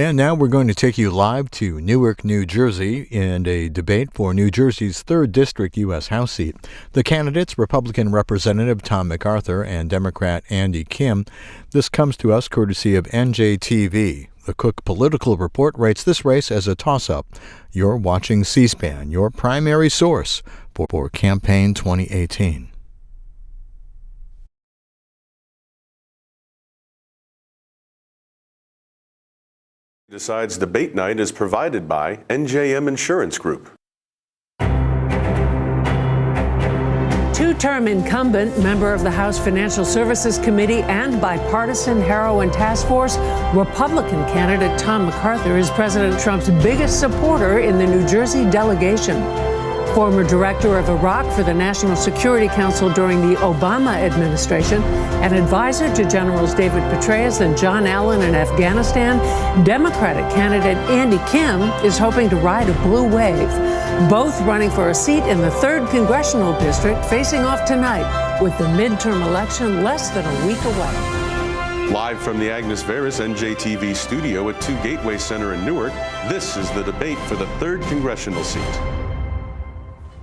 And now we're going to take you live to Newark, New Jersey, in a debate for New Jersey's 3rd District U.S. House seat. The candidates, Republican Representative Tom MacArthur and Democrat Andy Kim. This comes to us courtesy of NJTV. The Cook Political Report rates this race as a toss-up. You're watching C-SPAN, your primary source for Campaign 2018. Decides debate night is provided by NJM Insurance Group. Two-term incumbent, member of the House Financial Services Committee and bipartisan heroin task force, Republican candidate Tom MacArthur is President Trump's biggest supporter in the New Jersey delegation. Former director of Iraq for the National Security Council during the Obama administration, and advisor to Generals David Petraeus and John Allen in Afghanistan, Democratic candidate Andy Kim is hoping to ride a blue wave. Both running for a seat in the 3rd Congressional District, facing off tonight with the midterm election less than a week away. Live from the Agnes Veris NJTV studio at 2 Gateway Center in Newark, this is the debate for the 3rd Congressional seat.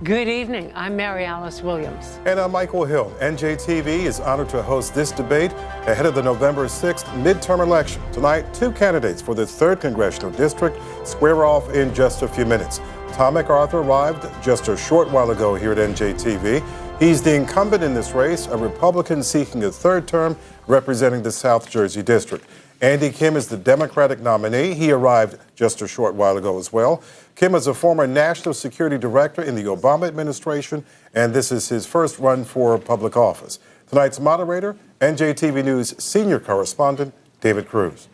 Good evening. I'm Mary Alice Williams. And I'm Michael Hill. NJTV is honored to host this debate ahead of the November 6th midterm election. Tonight, 2 candidates for the 3rd Congressional District square off in just a few minutes. Tom MacArthur arrived just a short while ago here at NJTV. He's the incumbent in this race, a Republican seeking a 3rd term representing the South Jersey District. Andy Kim is the Democratic nominee. He arrived just a short while ago as well. Kim is a former national security director in the Obama administration, and this is his first run for public office. Tonight's moderator, NJTV News senior correspondent, David Cruz.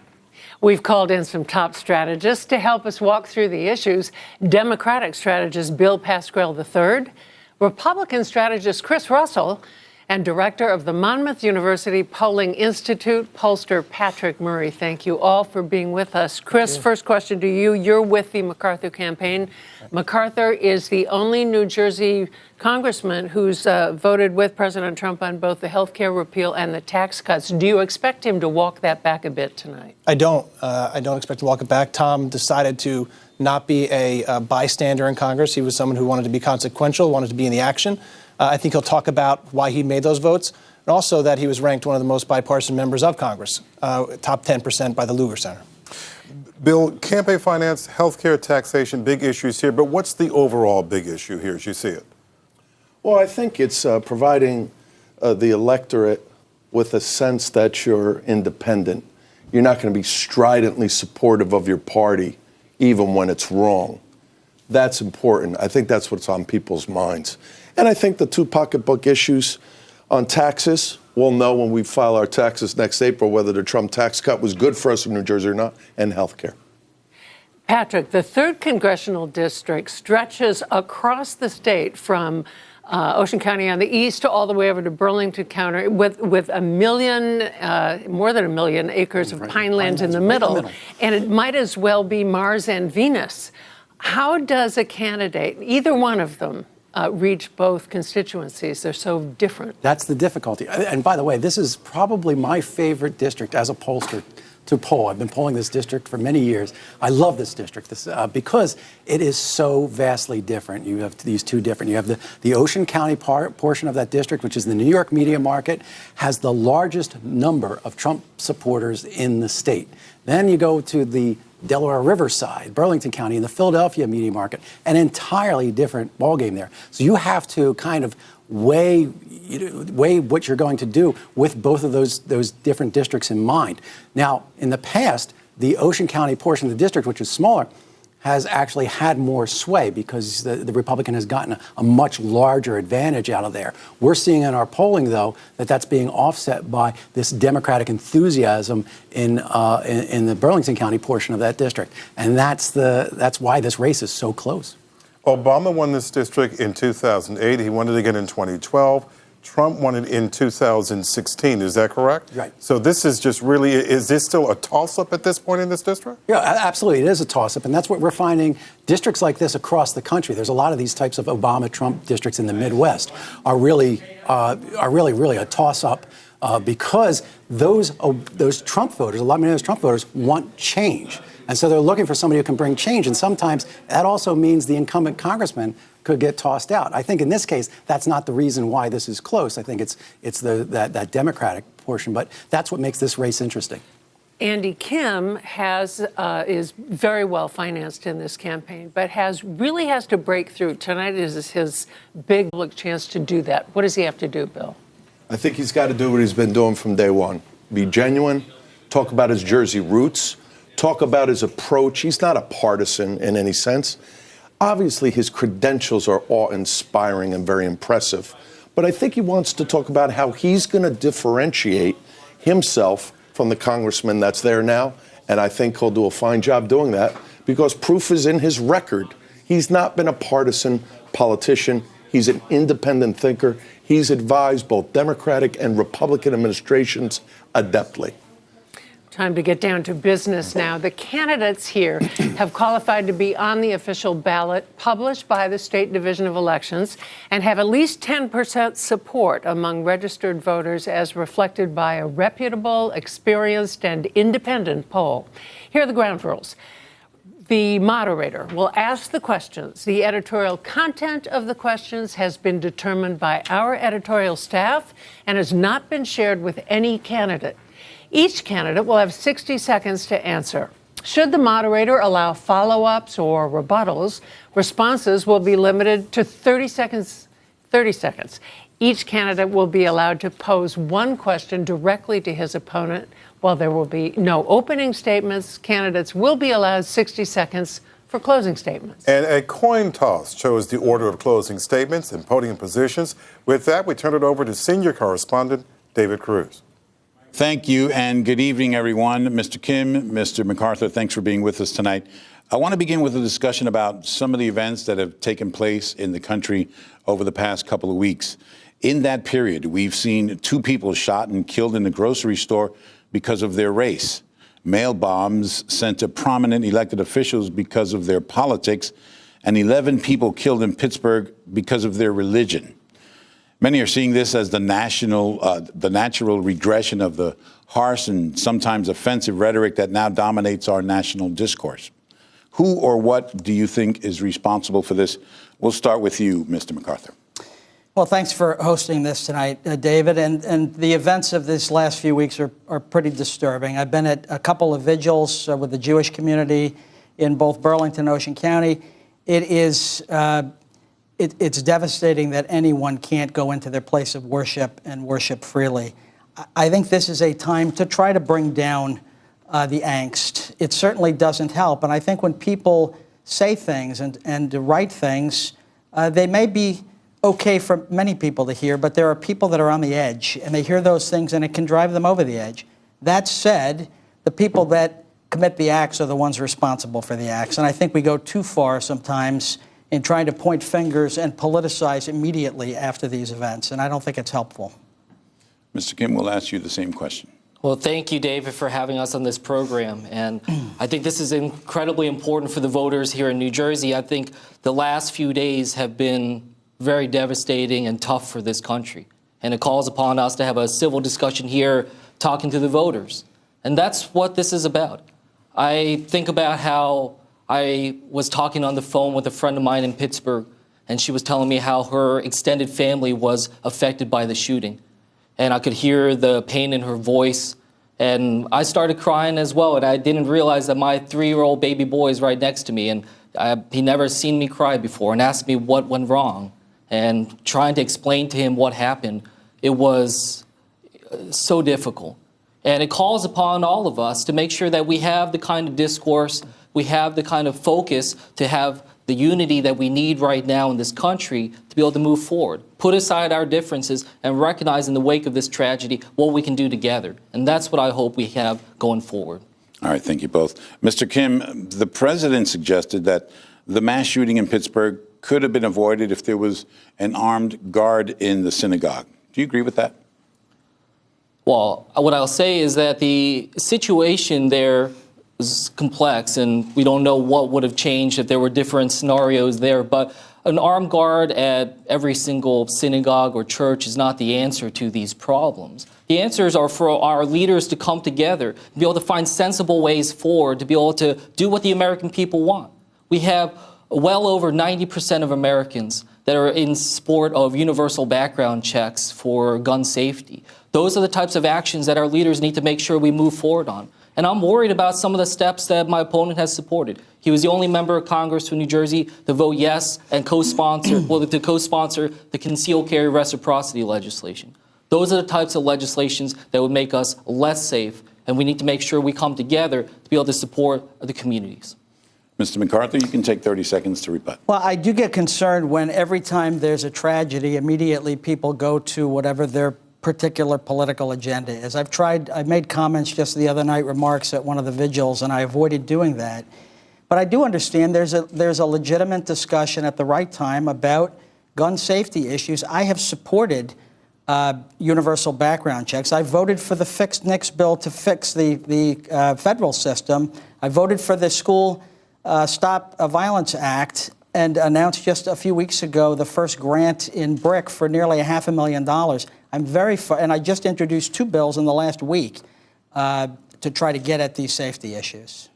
We've called in some top strategists to help us walk through the issues. Democratic strategist Bill Pascrell III, Republican strategist Chris Russell, and director of the Monmouth University Polling Institute, pollster Patrick Murray. Thank you all for being with us. Chris, first question to you. You're with the MacArthur campaign. MacArthur is the only New Jersey congressman who's voted with President Trump on both the health care repeal and the tax cuts. Do you expect him to walk that back a bit tonight? I don't expect to walk it back. Tom decided to not be a bystander in Congress. He was someone who wanted to be consequential, wanted to be in the action. I think he'll talk about why he made those votes, and also that he was ranked one of the most bipartisan members of Congress, top 10% by the Lugar Center. Bill, campaign finance, healthcare, taxation, big issues here, but what's the overall big issue here as you see it? Well, I think it's providing the electorate with a sense that you're independent. You're not going to be stridently supportive of your party, even when it's wrong. That's important. I think that's what's on people's minds. And I think the 2 pocketbook issues on taxes, we'll know when we file our taxes next April whether the Trump tax cut was good for us in New Jersey or not, and health care. Patrick, the 3rd Congressional District stretches across the state from Ocean County on the east to all the way over to Burlington County with a million, more than 1 million acres of pinelands in the middle. And it might as well be Mars and Venus. How does a candidate, either one of them, reach both constituencies? They're so different. That's the difficulty. And by the way, this is probably my favorite district as a pollster to poll. I've been polling this district for many years. I love this district because it is so vastly different. You have these 2 different. You have the Ocean County portion of that district, which is the New York media market, has the largest number of Trump supporters in the state. Then you go to the Delaware Riverside, Burlington County, and the Philadelphia media market, an entirely different ballgame there. So you have to kind of weigh what you're going to do with both of those different districts in mind. Now, in the past, the Ocean County portion of the district, which is smaller, has actually had more sway because the Republican has gotten a much larger advantage out of there. We're seeing in our polling, though, that that's being offset by this Democratic enthusiasm in the Burlington County portion of that district. And that's why this race is so close. Obama won this district in 2008. He won it again in 2012. Trump won it in 2016. Is that correct? Right. So this is just really, is this still a toss-up at this point in this district? Yeah, absolutely. It is a toss-up. And that's what we're finding. Districts like this across the country, there's a lot of these types of Obama-Trump districts in the Midwest are really a toss-up because those Trump voters, a lot of those Trump voters want change. And so they're looking for somebody who can bring change. And sometimes that also means the incumbent congressman could get tossed out. I think in this case, that's not the reason why this is close. I think it's that Democratic portion. But that's what makes this race interesting. Andy Kim is very well financed in this campaign, but really has to break through. Tonight is his big public chance to do that. What does he have to do, Bill? I think he's got to do what he's been doing from day one. Be genuine, talk about his Jersey roots, talk about his approach. He's not a partisan in any sense. Obviously, his credentials are awe-inspiring and very impressive. But I think he wants to talk about how he's going to differentiate himself from the congressman that's there now. And I think he'll do a fine job doing that because proof is in his record. He's not been a partisan politician. He's an independent thinker. He's advised both Democratic and Republican administrations adeptly. Time to get down to business now. The candidates here have qualified to be on the official ballot published by the State Division of Elections and have at least 10% support among registered voters as reflected by a reputable, experienced, and independent poll. Here are the ground rules. The moderator will ask the questions. The editorial content of the questions has been determined by our editorial staff and has not been shared with any candidate. Each candidate will have 60 seconds to answer. Should the moderator allow follow-ups or rebuttals, responses will be limited to 30 seconds. Each candidate will be allowed to pose one question directly to his opponent. While there will be no opening statements, candidates will be allowed 60 seconds for closing statements. And a coin toss chose the order of closing statements and podium positions. With that, we turn it over to senior correspondent David Cruz. Thank you, and good evening, everyone. Mr. Kim, Mr. MacArthur, thanks for being with us tonight. I want to begin with a discussion about some of the events that have taken place in the country over the past couple of weeks. In that period, we've seen 2 people shot and killed in a grocery store because of their race, mail bombs sent to prominent elected officials because of their politics, and 11 people killed in Pittsburgh because of their religion. Many are seeing this as the natural regression of the harsh and sometimes offensive rhetoric that now dominates our national discourse. Who or what do you think is responsible for this? We'll start with you, Mr. MacArthur. Well, thanks for hosting this tonight, David. And the events of these last few weeks are pretty disturbing. I've been at a couple of vigils with the Jewish community in both Burlington and Ocean County. It is it's devastating that anyone can't go into their place of worship and worship freely. I think this is a time to try to bring down the angst. It certainly doesn't help. And I think when people say things and write things, they may be okay for many people to hear, but there are people that are on the edge, and they hear those things, and it can drive them over the edge. That said, the people that commit the acts are the ones responsible for the acts. And I think we go too far sometimes in trying to point fingers and politicize immediately after these events, and I don't think it's helpful. Mr. Kim, we'll ask you the same question. Well, thank you, David, for having us on this program. And I think this is incredibly important for the voters here in New Jersey. I think the last few days have been very devastating and tough for this country. And it calls upon us to have a civil discussion here talking to the voters. And that's what this is about. I think about how I was talking on the phone with a friend of mine in Pittsburgh, and she was telling me how her extended family was affected by the shooting. And I could hear the pain in her voice. And I started crying as well. And I didn't realize that my 3-year-old baby boy is right next to me. And he never seen me cry before and asked me what went wrong. And trying to explain to him what happened, it was so difficult. And it calls upon all of us to make sure that we have the kind of discourse, we have the kind of focus to have the unity that we need right now in this country to be able to move forward. Put aside our differences and recognize in the wake of this tragedy what we can do together. And that's what I hope we have going forward. All right, thank you both. Mr. Kim, the president suggested that the mass shooting in Pittsburgh could have been avoided if there was an armed guard in the synagogue. Do you agree with that? Well, what I'll say is that the situation there is complex, and we don't know what would have changed if there were different scenarios there. But an armed guard at every single synagogue or church is not the answer to these problems. The answers are for our leaders to come together, to be able to find sensible ways forward, to be able to do what the American people want. We have well over 90% of Americans that are in support of universal background checks for gun safety. Those are the types of actions that our leaders need to make sure we move forward on. And I'm worried about some of the steps that my opponent has supported. He was the only member of Congress from New Jersey to vote yes and co-sponsor, to co-sponsor the concealed carry reciprocity legislation. Those are the types of legislations that would make us less safe, and we need to make sure we come together to be able to support the communities. Mr. MacArthur, you can take 30 seconds to rebut. Well, I do get concerned when every time there's a tragedy, immediately people go to whatever their particular political agenda is. I made comments just the other night, remarks at one of the vigils, and I avoided doing that. But I do understand there's a legitimate discussion at the right time about gun safety issues. I have supported universal background checks. I voted for the Fix NICS bill to fix the federal system. I voted for the School Stop Violence Act and announced just a few weeks ago the first grant in BRIC for nearly $500,000. And I just introduced 2 bills in the last week to try to get at these safety issues.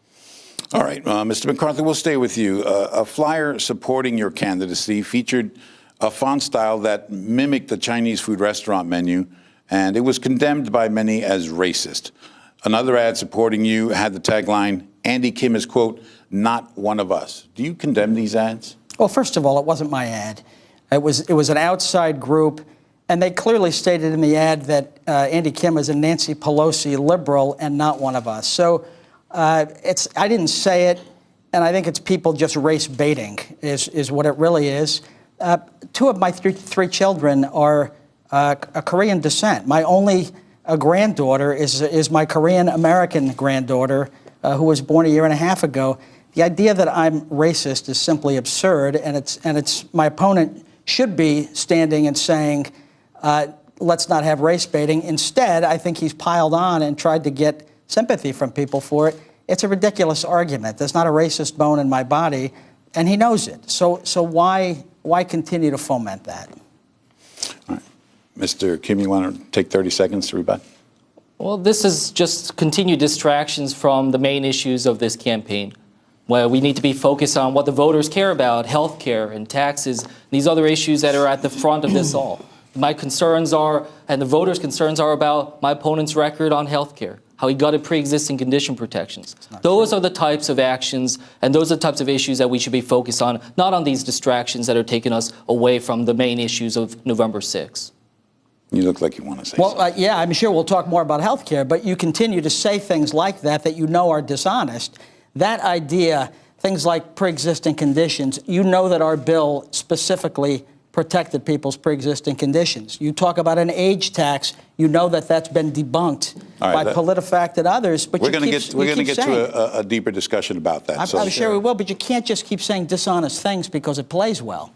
All right, Mr. MacArthur, we'll stay with you. A flyer supporting your candidacy featured a font style that mimicked the Chinese food restaurant menu, and it was condemned by many as racist. Another ad supporting you had the tagline, "Andy Kim is, quote, not one of us." Do you condemn these ads? Well, first of all, it wasn't my ad. It was an outside group, and they clearly stated in the ad that Andy Kim is a Nancy Pelosi liberal and not one of us. So I didn't say it, and I think it's people just race baiting is what it really is. 2 of my three children are a Korean descent. My only granddaughter is my Korean-American granddaughter who was born a year and a half ago. The idea that I'm racist is simply absurd, and it's my opponent should be standing and saying, let's not have race baiting. Instead, I think he's piled on and tried to get sympathy from people for it. It's a ridiculous argument. There's not a racist bone in my body, and he knows it. So why continue to foment that? All right. Mr. Kim, you want to take 30 seconds to rebut? Well, this is just continued distractions from the main issues of this campaign, where we need to be focused on what the voters care about, health care and taxes, these other issues that are at the front of this all. My concerns are, and the voters' concerns are about my opponent's record on health care, how he gutted pre-existing condition protections. Those are the types of actions and those are the types of issues that we should be focused on, not on these distractions that are taking us away from the main issues of November 6th. You look like you want to say something. Well, yeah, I'm sure we'll talk more about health care, but you continue to say things like that you know are dishonest. That idea, things like pre-existing conditions, you know that our bill specifically protected people's pre-existing conditions. You talk about an age tax, you know that that's been debunked by PolitiFact and others, but we're going to get to a deeper discussion about that. I'm sure we will, but you can't just keep saying dishonest things because it plays well.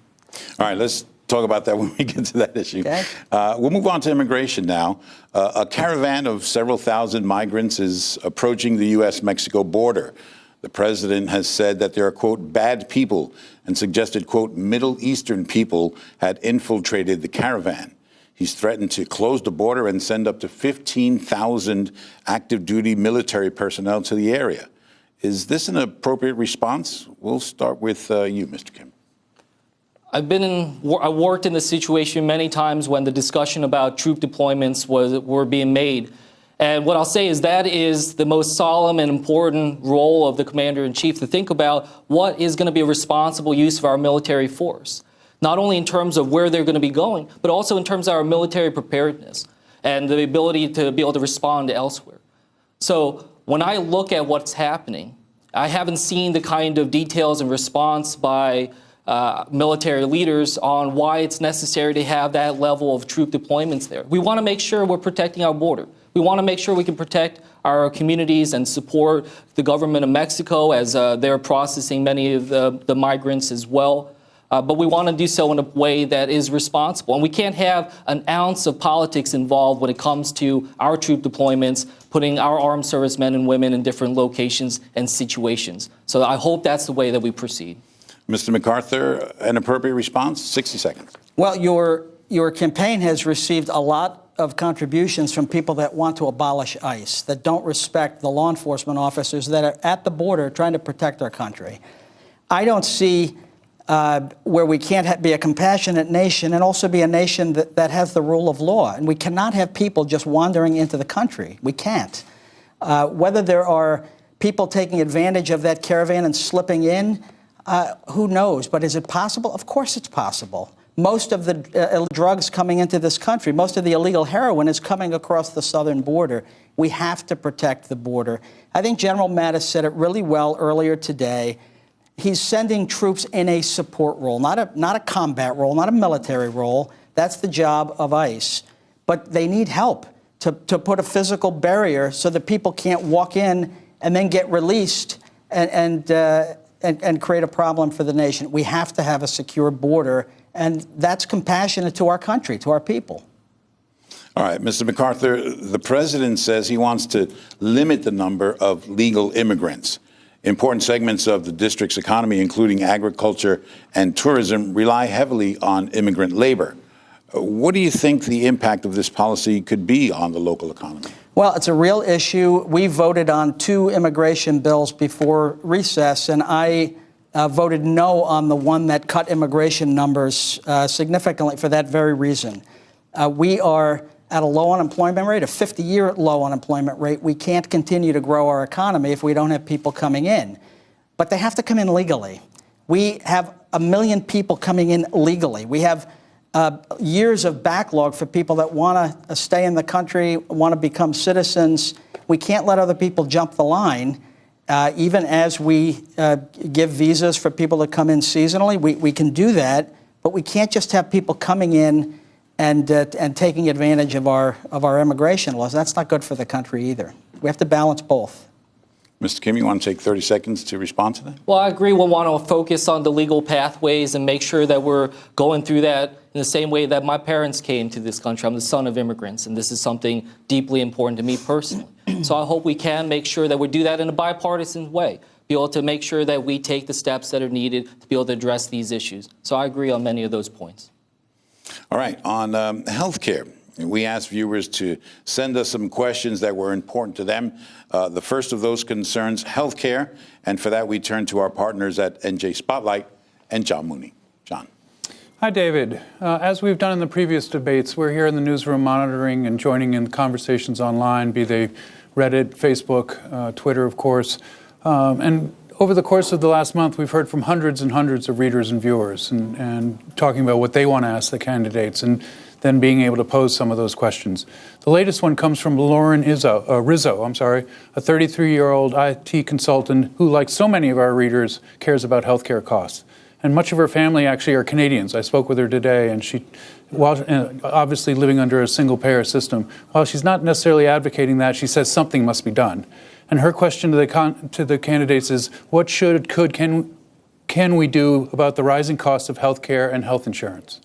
All right, let's talk about that when we get to that issue. Okay. We'll move on to immigration now. A caravan of several thousand migrants is approaching the U.S.-Mexico border. The president has said that there are, quote, bad people and suggested, quote, Middle Eastern people had infiltrated the caravan. He's threatened to close the border and send up to 15,000 active duty military personnel to the area. Is this an appropriate response? We'll start with you, Mr. Kim. I worked in this situation many times when the discussion about troop deployments were being made. And what I'll say is that is the most solemn and important role of the commander-in-chief, to think about what is going to be a responsible use of our military force, not only in terms of where they're going to be going, but also in terms of our military preparedness and the ability to be able to respond elsewhere. So when I look at what's happening, I haven't seen the kind of details and response by military leaders on why it's necessary to have that level of troop deployments there. We want to make sure we're protecting our border. We want to make sure we can protect our communities and support the government of Mexico as they're processing many of the migrants as well. But we want to do so in a way that is responsible. And we can't have an ounce of politics involved when it comes to our troop deployments, putting our armed service men and women in different locations and situations. So I hope that's the way that we proceed. Mr. MacArthur, an appropriate response? 60 seconds. Well, your campaign has received a lot of contributions from people that want to abolish ICE, that don't respect the law enforcement officers that are at the border trying to protect our country. I don't see where we can't be a compassionate nation and also be a nation that has the rule of law. And we cannot have people just wandering into the country. We can't. Whether there are people taking advantage of that caravan and slipping in, who knows? But is it possible? Of course it's possible. Most of the drugs coming into this country, most of the illegal heroin is coming across the southern border. We have to protect the border. I think General Mattis said it really well earlier today. He's sending troops in a support role, not a combat role, not a military role. That's the job of ICE. But they need help to put a physical barrier so that people can't walk in and then get released and create a problem for the nation. We have to have a secure border, and that's compassionate to our country, to our people. All right, Mr. MacArthur, the president says he wants to limit the number of legal immigrants. Important segments of the district's economy, including agriculture and tourism, rely heavily on immigrant labor. What do you think the impact of this policy could be on the local economy? Well, it's a real issue. We voted on 2 immigration bills before recess, and I voted no on the one that cut immigration numbers significantly for that very reason. We are at a low unemployment rate, a 50-year low unemployment rate. We can't continue to grow our economy if we don't have people coming in. But they have to come in legally. We have 1 million people coming in legally. We have years of backlog for people that want to stay in the country, want to become citizens. We can't let other people jump the line. Even as we give visas for people to come in seasonally, we can do that, but we can't just have people coming in and taking advantage of our immigration laws. That's not good for the country either. We have to balance both. Mr. Kim, you want to take 30 seconds to respond to that? Well, I agree. We'll want to focus on the legal pathways and make sure that we're going through that in the same way that my parents came to this country. I'm the son of immigrants, and this is something deeply important to me personally. So I hope we can make sure that we do that in a bipartisan way, be able to make sure that we take the steps that are needed to be able to address these issues. So I agree on many of those points. All right, on health care. We asked viewers to send us some questions that were important to them. The first of those concerns health care, and for that we turn to our partners at NJ Spotlight and John Mooney. John. Hi, David. As we've done in the previous debates, we're here in the newsroom monitoring and joining in conversations online, be they Reddit, Facebook, Twitter, of course. And over the course of the last month, we've heard from hundreds and hundreds of readers and viewers and talking about what they want to ask the candidates and then being able to pose some of those questions. The latest one comes from Lauren Rizzo, a 33-year-old IT consultant who, like so many of our readers, cares about healthcare costs. And much of her family actually are Canadians. I spoke with her today, and she, while obviously living under a single-payer system, while she's not necessarily advocating that, she says something must be done. And her question to the candidates is, what can we do about the rising cost of healthcare and health insurance?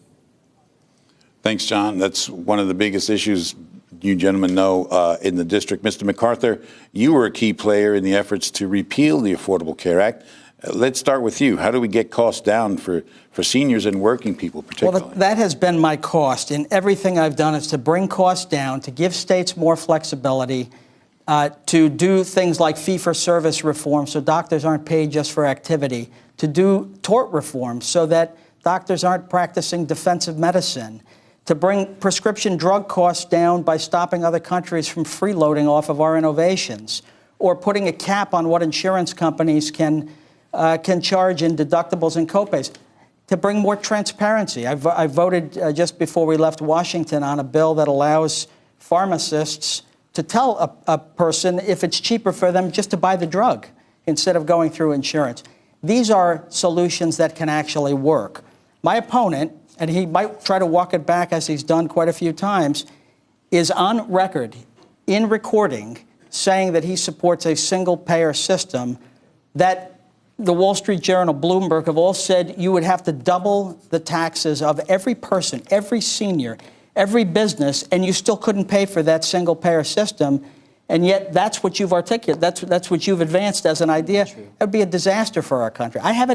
Thanks, John. That's one of the biggest issues you gentlemen know in the district. Mr. MacArthur, you were a key player in the efforts to repeal the Affordable Care Act. Let's start with you. How do we get costs down for seniors and working people particularly? Well, that has been my cost. In everything I've done is to bring costs down, to give states more flexibility, to do things like fee-for-service reform so doctors aren't paid just for activity, to do tort reform so that doctors aren't practicing defensive medicine, to bring prescription drug costs down by stopping other countries from freeloading off of our innovations, or putting a cap on what insurance companies can charge in deductibles and copays, to bring more transparency. I voted just before we left Washington on a bill that allows pharmacists to tell a person if it's cheaper for them just to buy the drug instead of going through insurance. These are solutions that can actually work. My opponent, and he might try to walk it back as he's done quite a few times, is on record in recording saying that he supports a single-payer system that the Wall Street Journal, Bloomberg have all said you would have to double the taxes of every person, every senior, every business, and you still couldn't pay for that single-payer system. And yet that's what you've articulated. That's what you've advanced as an idea. It would be a disaster for our country. I have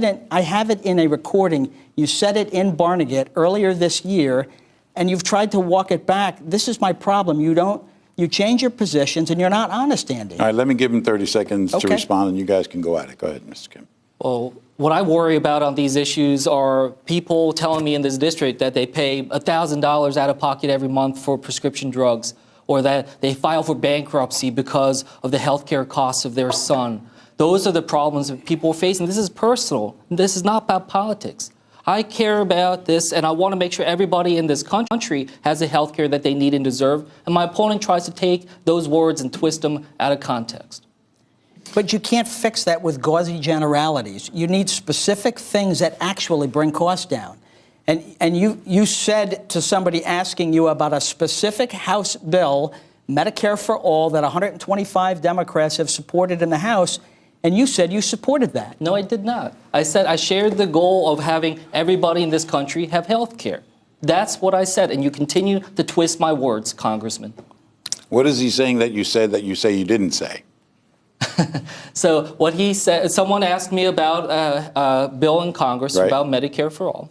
it in a recording. You said it in Barnegat earlier this year, and you've tried to walk it back. This is my problem. You change your positions, and you're not honest, Andy. All right, let me give him 30 seconds to respond, and you guys can go at it. Go ahead, Mr. Kim. Well, what I worry about on these issues are people telling me in this district that they pay $1,000 out of pocket every month for prescription drugs, or that they file for bankruptcy because of the health care costs of their son. Those are the problems that people are facing. This is personal. This is not about politics. I care about this, and I want to make sure everybody in this country has the health care that they need and deserve. And my opponent tries to take those words and twist them out of context. But you can't fix that with gauzy generalities. You need specific things that actually bring costs down. And you said to somebody asking you about a specific House bill, Medicare for All, that 125 Democrats have supported in the House, and you said you supported that. No, I did not. I said I shared the goal of having everybody in this country have health care. That's what I said, and you continue to twist my words, Congressman. What is he saying that you said that you say you didn't say? So what he said, someone asked me about a bill in Congress about Medicare for All.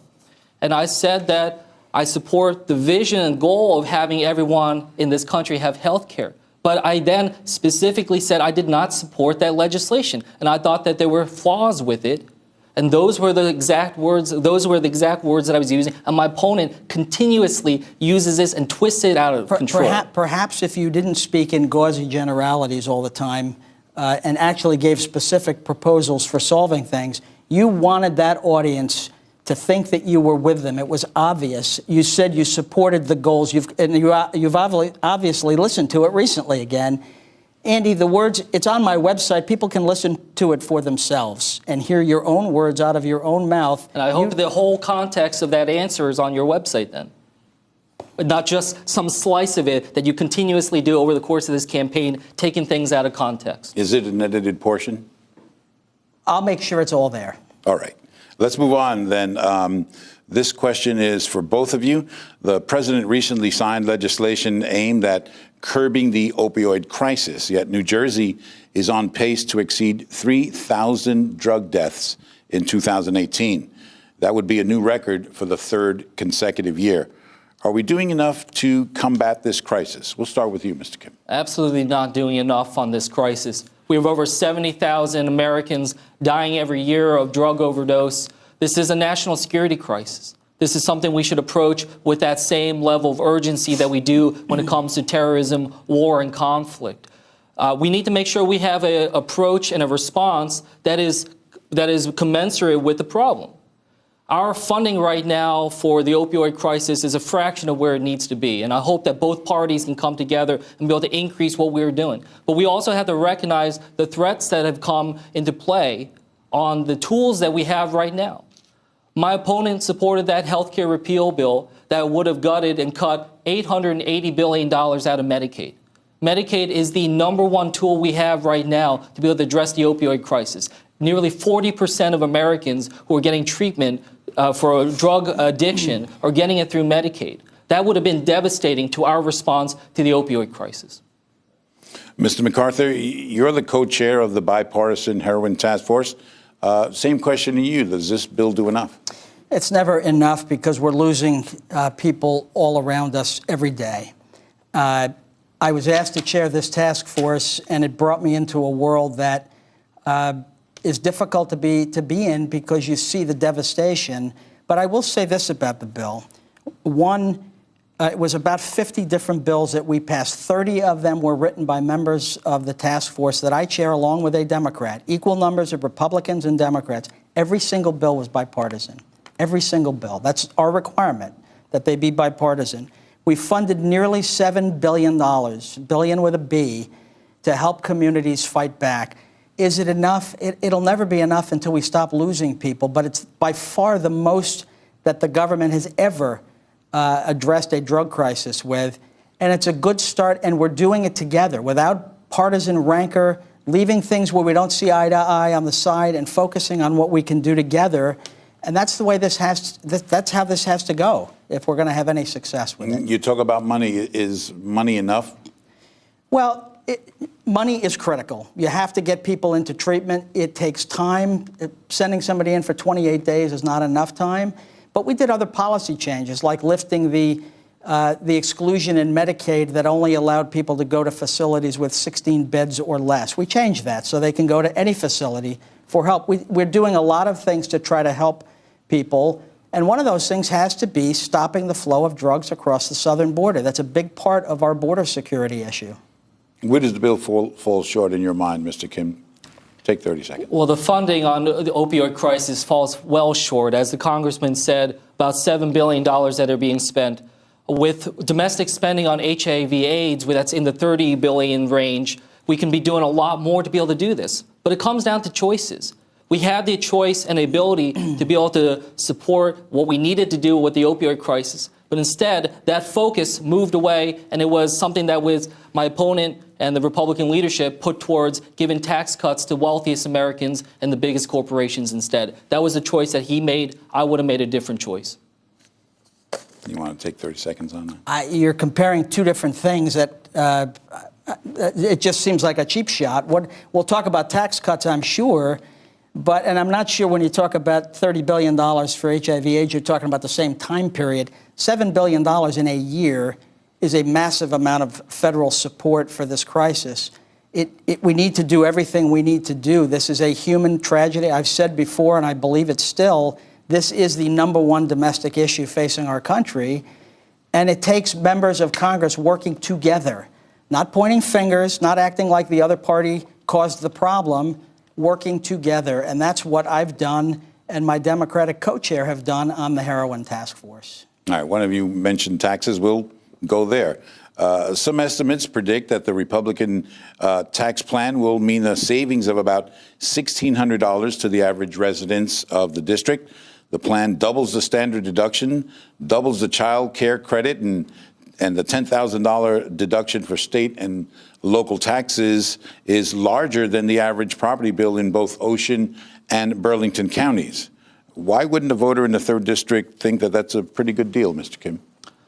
And I said that I support the vision and goal of having everyone in this country have health care. But I then specifically said I did not support that legislation. And I thought that there were flaws with it. And those were the exact words that I was using. And my opponent continuously uses this and twists it out of control. Perhaps if you didn't speak in gauzy generalities all the time and actually gave specific proposals for solving things, you wanted that audience to think that you were with them. It was obvious. You said you supported the goals. You've obviously listened to it recently again. Andy, the words, it's on my website. People can listen to it for themselves and hear your own words out of your own mouth. And I hope the whole context of that answer is on your website then. Not just some slice of it that you continuously do over the course of this campaign, taking things out of context. Is it an edited portion? I'll make sure it's all there. All right. Let's move on then. This question is for both of you. The president recently signed legislation aimed at curbing the opioid crisis, yet New Jersey is on pace to exceed 3,000 drug deaths in 2018. That would be a new record for the third consecutive year. Are we doing enough to combat this crisis? We'll start with you, Mr. Kim. Absolutely not doing enough on this crisis. We have over 70,000 Americans dying every year of drug overdose. This is a national security crisis. This is something we should approach with that same level of urgency that we do when it comes to terrorism, war, and conflict. We need to make sure we have an approach and a response that is commensurate with the problem. Our funding right now for the opioid crisis is a fraction of where it needs to be, and I hope that both parties can come together and be able to increase what we're doing. But we also have to recognize the threats that have come into play on the tools that we have right now. My opponent supported that health care repeal bill that would have gutted and cut $880 billion out of Medicaid. Medicaid is the #1 tool we have right now to be able to address the opioid crisis. Nearly 40% of Americans who are getting treatment for a drug addiction are getting it through Medicaid. That would have been devastating to our response to the opioid crisis. Mr. MacArthur, you're the co-chair of the bipartisan heroin task force. Same question to you. Does this bill do enough? It's never enough because we're losing people all around us every day. I was asked to chair this task force, and it brought me into a world that is difficult to be in because you see the devastation. But I will say this about the bill. One, it was about 50 different bills that we passed. 30 of them were written by members of the task force that I chair along with a Democrat. Equal numbers of Republicans and Democrats. Every single bill was bipartisan. Every single bill. That's our requirement, that they be bipartisan. We funded nearly $7 billion, billion with a B, to help communities fight back. Is it enough? It'll never be enough until we stop losing people, but it's by far the most that the government has ever addressed a drug crisis with, and it's a good start, and we're doing it together without partisan rancor, leaving things where we don't see eye to eye on the side and focusing on what we can do together. And that's the way that's how this has to go if we're going to have any success with it. You talk about money. Is money enough? Well, Money is critical. You have to get people into treatment. It takes time. Sending somebody in for 28 days is not enough time. But we did other policy changes, like lifting the exclusion in Medicaid that only allowed people to go to facilities with 16 beds or less. We changed that so they can go to any facility for help. We're doing a lot of things to try to help people. And one of those things has to be stopping the flow of drugs across the southern border. That's a big part of our border security issue. Where does the bill fall short in your mind, Mr. Kim? Take 30 seconds. Well, the funding on the opioid crisis falls well short. As the congressman said, about $7 billion that are being spent. With domestic spending on HIV/AIDS, that's in the $30 billion range, we can be doing a lot more to be able to do this. But it comes down to choices. We had the choice and the ability to be able to support what we needed to do with the opioid crisis. But instead, that focus moved away, and it was something that was my opponent and the Republican leadership put towards giving tax cuts to wealthiest Americans and the biggest corporations instead. That was a choice that he made. I would have made a different choice. You want to take 30 seconds on that? You're comparing two different things that it just seems like a cheap shot. We'll talk about tax cuts, I'm sure, and I'm not sure when you talk about $30 billion for HIV/AIDS, you're talking about the same time period. $7 billion in a year is a massive amount of federal support for this crisis. We need to do everything we need to do. This is a human tragedy. I've said before, and I believe it still, this is the #1 domestic issue facing our country, and it takes members of Congress working together, not pointing fingers, not acting like the other party caused the problem, working together. And that's what I've done and my Democratic co-chair have done on the heroin task force. All right, one of you mentioned taxes. We'll go there. Some estimates predict that the Republican tax plan will mean a savings of about $1,600 to the average residents of the district. The plan doubles the standard deduction, doubles the child care credit, and the $10,000 deduction for state and local taxes is larger than the average property bill in both Ocean and Burlington counties. Why wouldn't a voter in the 3rd District think that that's a pretty good deal, Mr. Kim?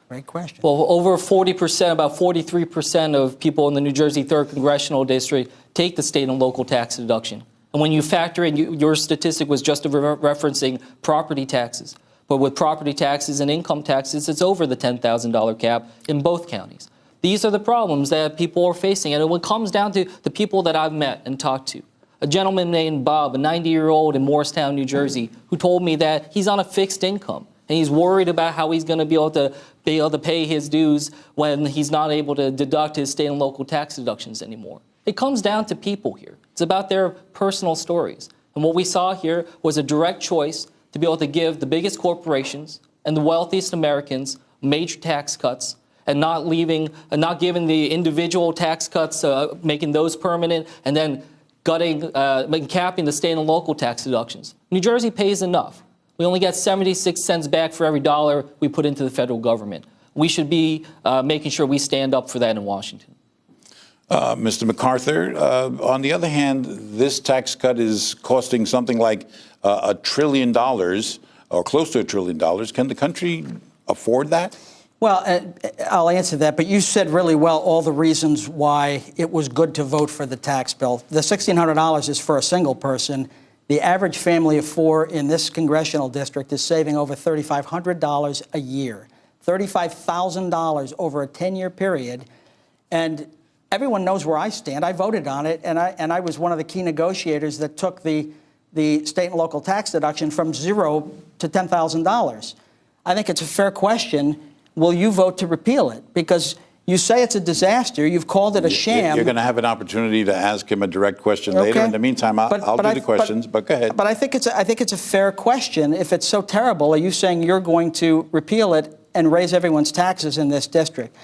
Great question. Well, over 40%, about 43% of people in the New Jersey 3rd Congressional District take the state and local tax deduction. And when you factor in, your statistic was just referencing property taxes. But with property taxes and income taxes, it's over the $10,000 cap in both counties. These are the problems that people are facing. And when it comes down to the people that I've met and talked to, a gentleman named Bob, a 90-year-old in Morristown, New Jersey, who told me that he's on a fixed income. And he's worried about how he's going to be able to pay his dues when he's not able to deduct his state and local tax deductions anymore. It comes down to people here. It's about their personal stories. And what we saw here was a direct choice to be able to give the biggest corporations and the wealthiest Americans major tax cuts and not giving the individual tax cuts, making those permanent, and then capping the state and local tax deductions. New Jersey pays enough. We only get 76 cents back for every dollar we put into the federal government. We should be making sure we stand up for that in Washington. Mr. MacArthur, on the other hand, this tax cut is costing something like $1 trillion or close to $1 trillion. Can the country afford that? Well, I'll answer that, but you said really well all the reasons why it was good to vote for the tax bill. The $1,600 is for a single person. The average family of 4 in this congressional district is saving over $3,500 a year, $35,000 over a 10-year period. And everyone knows where I stand. I voted on it, and I was one of the key negotiators that took the state and local tax deduction from $0 to $10,000. I think it's a fair question. Will you vote to repeal it? Because you say it's a disaster. You've called it a sham. You're going to have an opportunity to ask him a direct question later. In the meantime, I'll do the questions, but go ahead. But I think it's a fair question. If it's so terrible, are you saying you're going to repeal it and raise everyone's taxes in this district?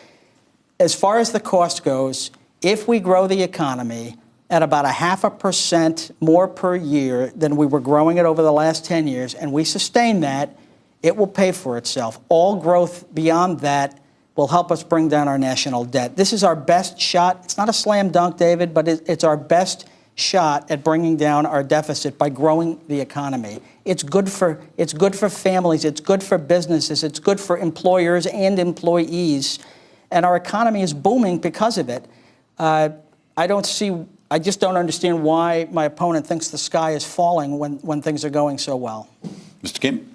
As far as the cost goes, if we grow the economy at about 0.5% more per year than we were growing it over the last 10 years, and we sustain that, it will pay for itself. All growth beyond that will help us bring down our national debt. This is our best shot. It's not a slam dunk, David, but it's our best shot at bringing down our deficit by growing the economy. It's good for families. It's good for businesses. It's good for employers and employees. And our economy is booming because of it. I just don't understand why my opponent thinks the sky is falling when things are going so well. Mr. Kim?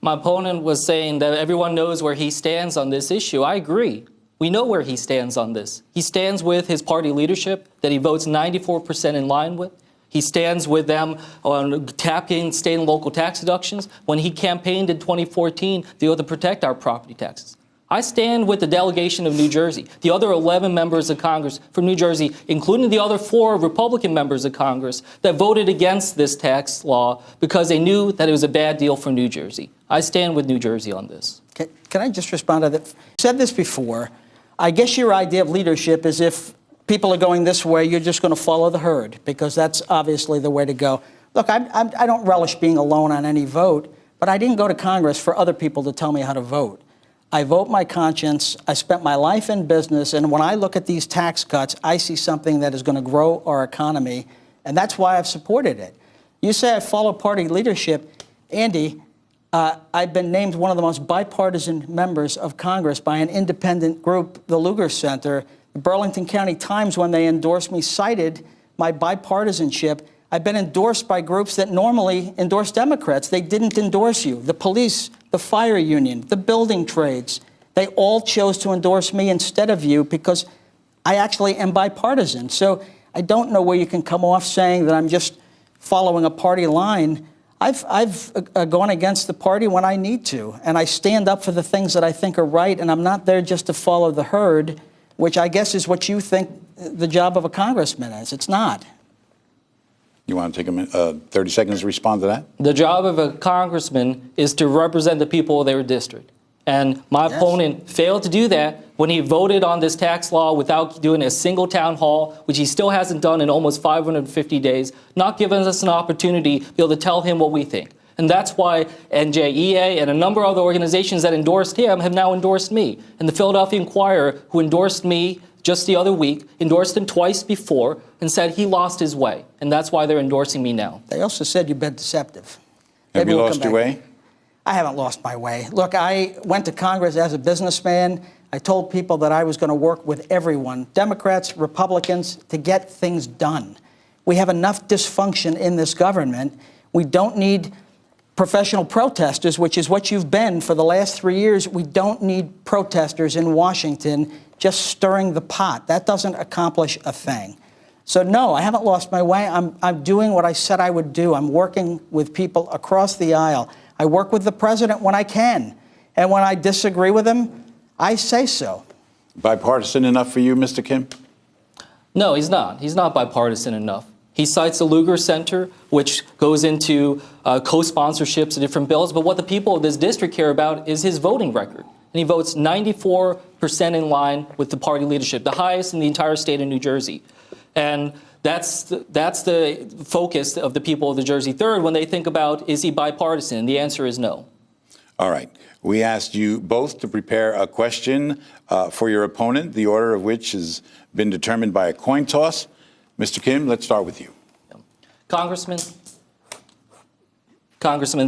My opponent was saying that everyone knows where he stands on this issue. I agree. We know where he stands on this. He stands with his party leadership that he votes 94% in line with. He stands with them on tapping state and local tax deductions when he campaigned in 2014 to be able to protect our property taxes. I stand with the delegation of New Jersey, the other 11 members of Congress from New Jersey, including the other 4 Republican members of Congress that voted against this tax law because they knew that it was a bad deal for New Jersey. I stand with New Jersey on this. Can I just respond to that? You said this before. I guess your idea of leadership is if people are going this way, you're just going to follow the herd, because that's obviously the way to go. Look, I don't relish being alone on any vote, but I didn't go to Congress for other people to tell me how to vote. I vote my conscience. I spent my life in business, and when I look at these tax cuts, I see something that is going to grow our economy, and that's why I've supported it. You say I follow party leadership. Andy, I've been named one of the most bipartisan members of Congress by an independent group, the Lugar Center. The Burlington County Times, when they endorsed me, cited my bipartisanship. I've been endorsed by groups that normally endorse Democrats. They didn't endorse you. The police, the fire union, the building trades, they all chose to endorse me instead of you because I actually am bipartisan. So I don't know where you can come off saying that I'm just following a party line. I've gone against the party when I need to, and I stand up for the things that I think are right, and I'm not there just to follow the herd, which I guess is what you think the job of a congressman is. It's not. You want to take a minute, 30 seconds to respond to that? The job of a congressman is to represent the people of their district. And my opponent failed to do that when he voted on this tax law without doing a single town hall, which he still hasn't done in almost 550 days, not giving us an opportunity to be able to tell him what we think. And that's why NJEA and a number of other organizations that endorsed him have now endorsed me. And the Philadelphia Inquirer, who endorsed me just the other week, endorsed him twice before and said he lost his way. And that's why they're endorsing me now. They also said you've been deceptive. Have you lost your way? I haven't lost my way. Look, I went to Congress as a businessman. I told people that I was going to work with everyone, Democrats, Republicans, to get things done. We have enough dysfunction in this government. We don't need professional protesters, which is what you've been for the last 3 years. We don't need protesters in Washington just stirring the pot. That doesn't accomplish a thing. So no, I haven't lost my way. I'm doing what I said I would do. I'm working with people across the aisle. I work with the president when I can. And when I disagree with him, I say so. Bipartisan enough for you, Mr. Kim? No, he's not. He's not bipartisan enough. He cites the Lugar Center, which goes into co-sponsorships of different bills. But what the people of this district care about is his voting record. And he votes 94% in line with the party leadership, the highest in the entire state of New Jersey. And that's the focus of the people of the Jersey Third when they think about, is he bipartisan? The answer is no. All right. We asked you both to prepare a question for your opponent, the order of which has been determined by a coin toss. Mr. Kim, let's start with you. Congressman,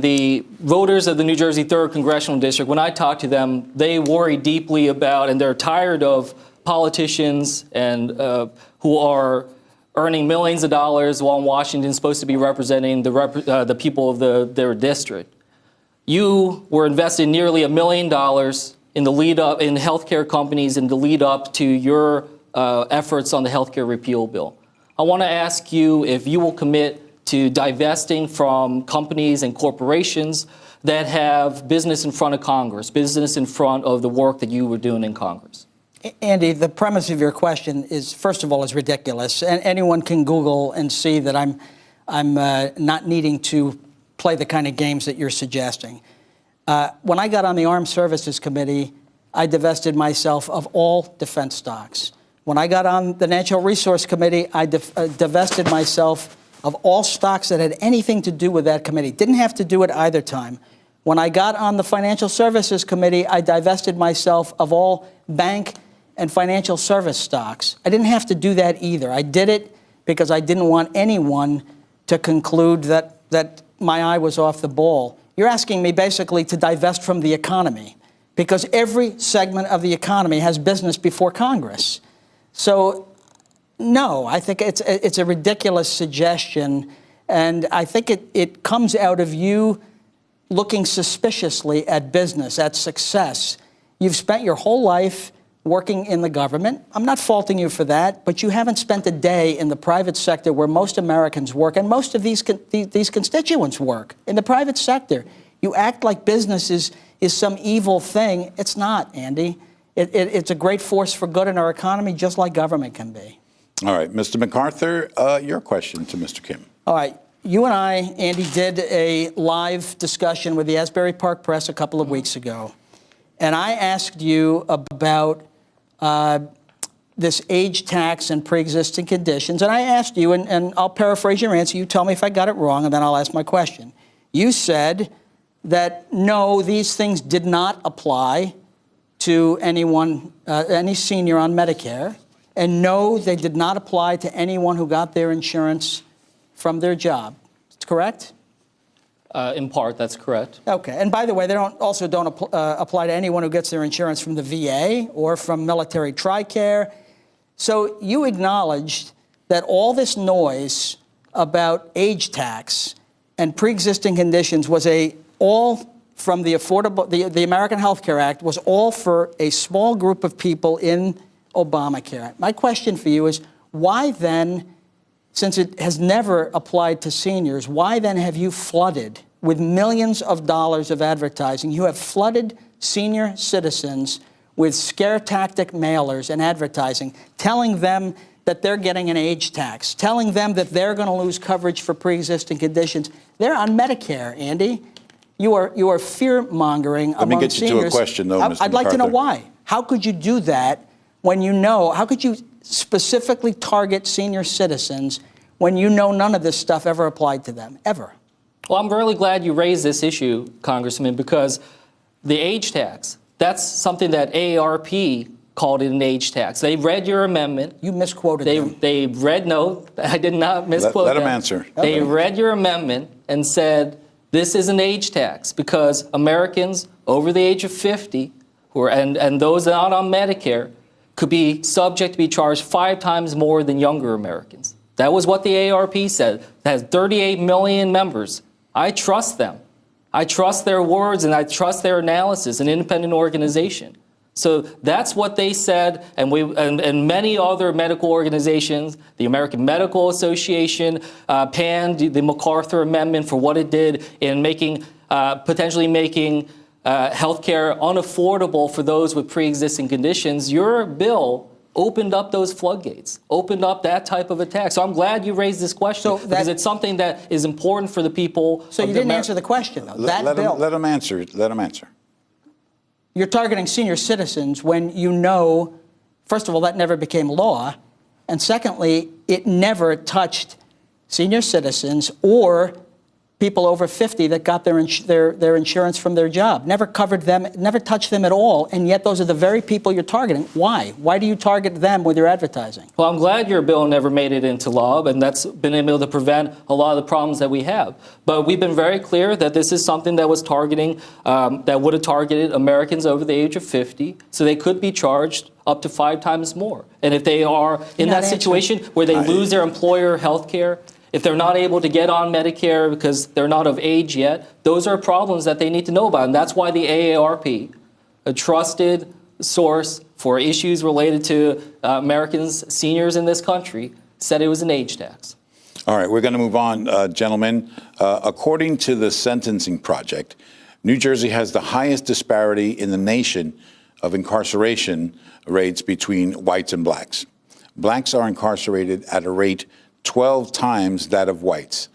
the voters of the New Jersey 3rd Congressional District, when I talk to them, they worry deeply about, and they're tired of politicians and who are earning millions of dollars while Washington is supposed to be representing the people of their district. You were investing nearly $1 million in the lead up in healthcare companies in the lead up to your efforts on the healthcare repeal bill. I want to ask you if you will commit to divesting from companies and corporations that have business in front of Congress, business in front of the work that you were doing in Congress. Andy, the premise of your question is, first of all, is ridiculous. And anyone can Google and see that I'm not needing to play the kind of games that you're suggesting. When I got on the Armed Services Committee, I divested myself of all defense stocks. When I got on the Natural Resource Committee, I divested myself of all stocks that had anything to do with that committee. Didn't have to do it either time. When I got on the Financial Services Committee, I divested myself of all bank and financial service stocks. I didn't have to do that either. I did it because I didn't want anyone to conclude that my eye was off the ball. You're asking me basically to divest from the economy because every segment of the economy has business before Congress. So No, I think it's a ridiculous suggestion, and I think it comes out of you looking suspiciously at business, at success. You've spent your whole life working in the government. I'm not faulting you for that, but you haven't spent a day in the private sector where most Americans work and most of these constituents work, in the private sector. You act like business is some evil thing. It's not, Andy. It's a great force for good in our economy, just like government can be. All right, Mr. MacArthur, your question to Mr. Kim. All right. You and I, Andy, did a live discussion with the Asbury Park Press a couple of weeks ago. And I asked you about this age tax and pre-existing conditions. And I asked you, and I'll paraphrase your answer. You tell me if I got it wrong, and then I'll ask my question. You said that, no, these things did not apply to anyone, any senior on Medicare. And no, they did not apply to anyone who got their insurance from their job. Correct? In part, that's correct. Okay. And by the way, they don't apply to anyone who gets their insurance from the VA or from military TRICARE. So you acknowledged that all this noise about age tax and pre-existing conditions was all from the the American Health Care Act was all for a small group of people in Obamacare. My question for you is, why then, since it has never applied to seniors, why then have you flooded with millions of dollars of advertising? You have flooded senior citizens with scare tactic mailers and advertising, telling them that they're getting an age tax, telling them that they're going to lose coverage for pre-existing conditions. They're on Medicare, Andy. You are fear-mongering among seniors. Let me get you to a question, though, Mr. I'd like to know MacArthur. why. How could you do that when you know, how could you specifically target senior citizens when you know none of this stuff ever applied to them, ever? Well, I'm really glad you raised this issue, Congressman, because the age tax, that's something that AARP called it an age tax. They read your amendment. You misquoted them. They read, no, I did not misquote Let them. him answer. They read your amendment and said, this is an age tax because Americans over the age of 50 and those not on Medicare could be subject to be charged 5 times more than younger Americans. That was what the AARP said. It has 38 million members. I trust them. I trust their words and I trust their analysis, an independent organization. So that's what they said, and many other medical organizations, the American Medical Association, panned the MacArthur Amendment for what it did in potentially making health care unaffordable for those with pre-existing conditions. Your bill opened up those floodgates, opened up that type of attack. So I'm glad you raised this question because it's something that is important for the people. So you didn't answer the question, though. Let him answer. Let him answer. You're targeting senior citizens when you know, first of all, that never became law, and secondly, it never touched senior citizens or people over 50 that got their insurance from their job. Never covered them, never touched them at all, and yet those are the very people you're targeting. Why? Why do you target them with your advertising? Well, I'm glad your bill never made it into law, and that's been able to prevent a lot of the problems that we have. But we've been very clear that this is something that was targeting, that would have targeted Americans over the age of 50, so they could be charged up to 5 times more. And if they are in that situation where they lose their employer health care, if they're not able to get on Medicare because they're not of age yet, those are problems that they need to know about. And that's why the AARP, a trusted source for issues related to Americans, seniors in this country, said it was an age tax. All right, we're going to move on, gentlemen. According to the Sentencing Project, New Jersey has the highest disparity in the nation of incarceration rates between whites and blacks. Blacks are incarcerated at a rate 12 times that of whites.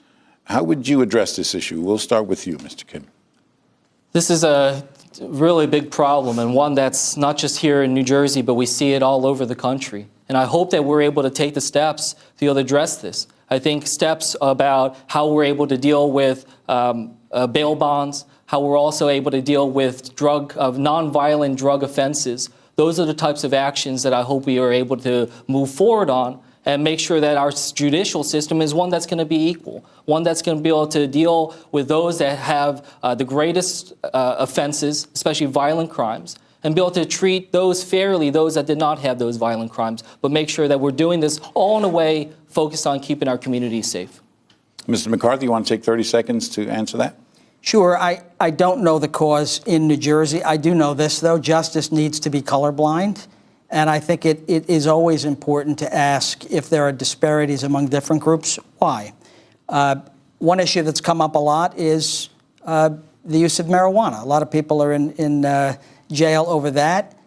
How would you address this issue? We'll start with you, Mr. Kim. This is a really big problem, and one that's not just here in New Jersey, but we see it all over the country. And I hope that we're able to take the steps to be able to address this. I think steps about how we're able to deal with bail bonds, how we're also able to deal with nonviolent drug offenses. Those are the types of actions that I hope we are able to move forward on and make sure that our judicial system is one that's going to be equal, one that's going to be able to deal with those that have the greatest offenses, especially violent crimes, and be able to treat those fairly, those that did not have those violent crimes, but make sure that we're doing this all in a way focused on keeping our communities safe. Mr. MacArthur, you want to take 30 seconds to answer that? Sure. I don't know the cause in New Jersey. I do know this, though. Justice needs to be colorblind. And I think it is always important to ask if there are disparities among different groups, why? One issue that's come up a lot is the use of marijuana. A lot of people are in jail over that.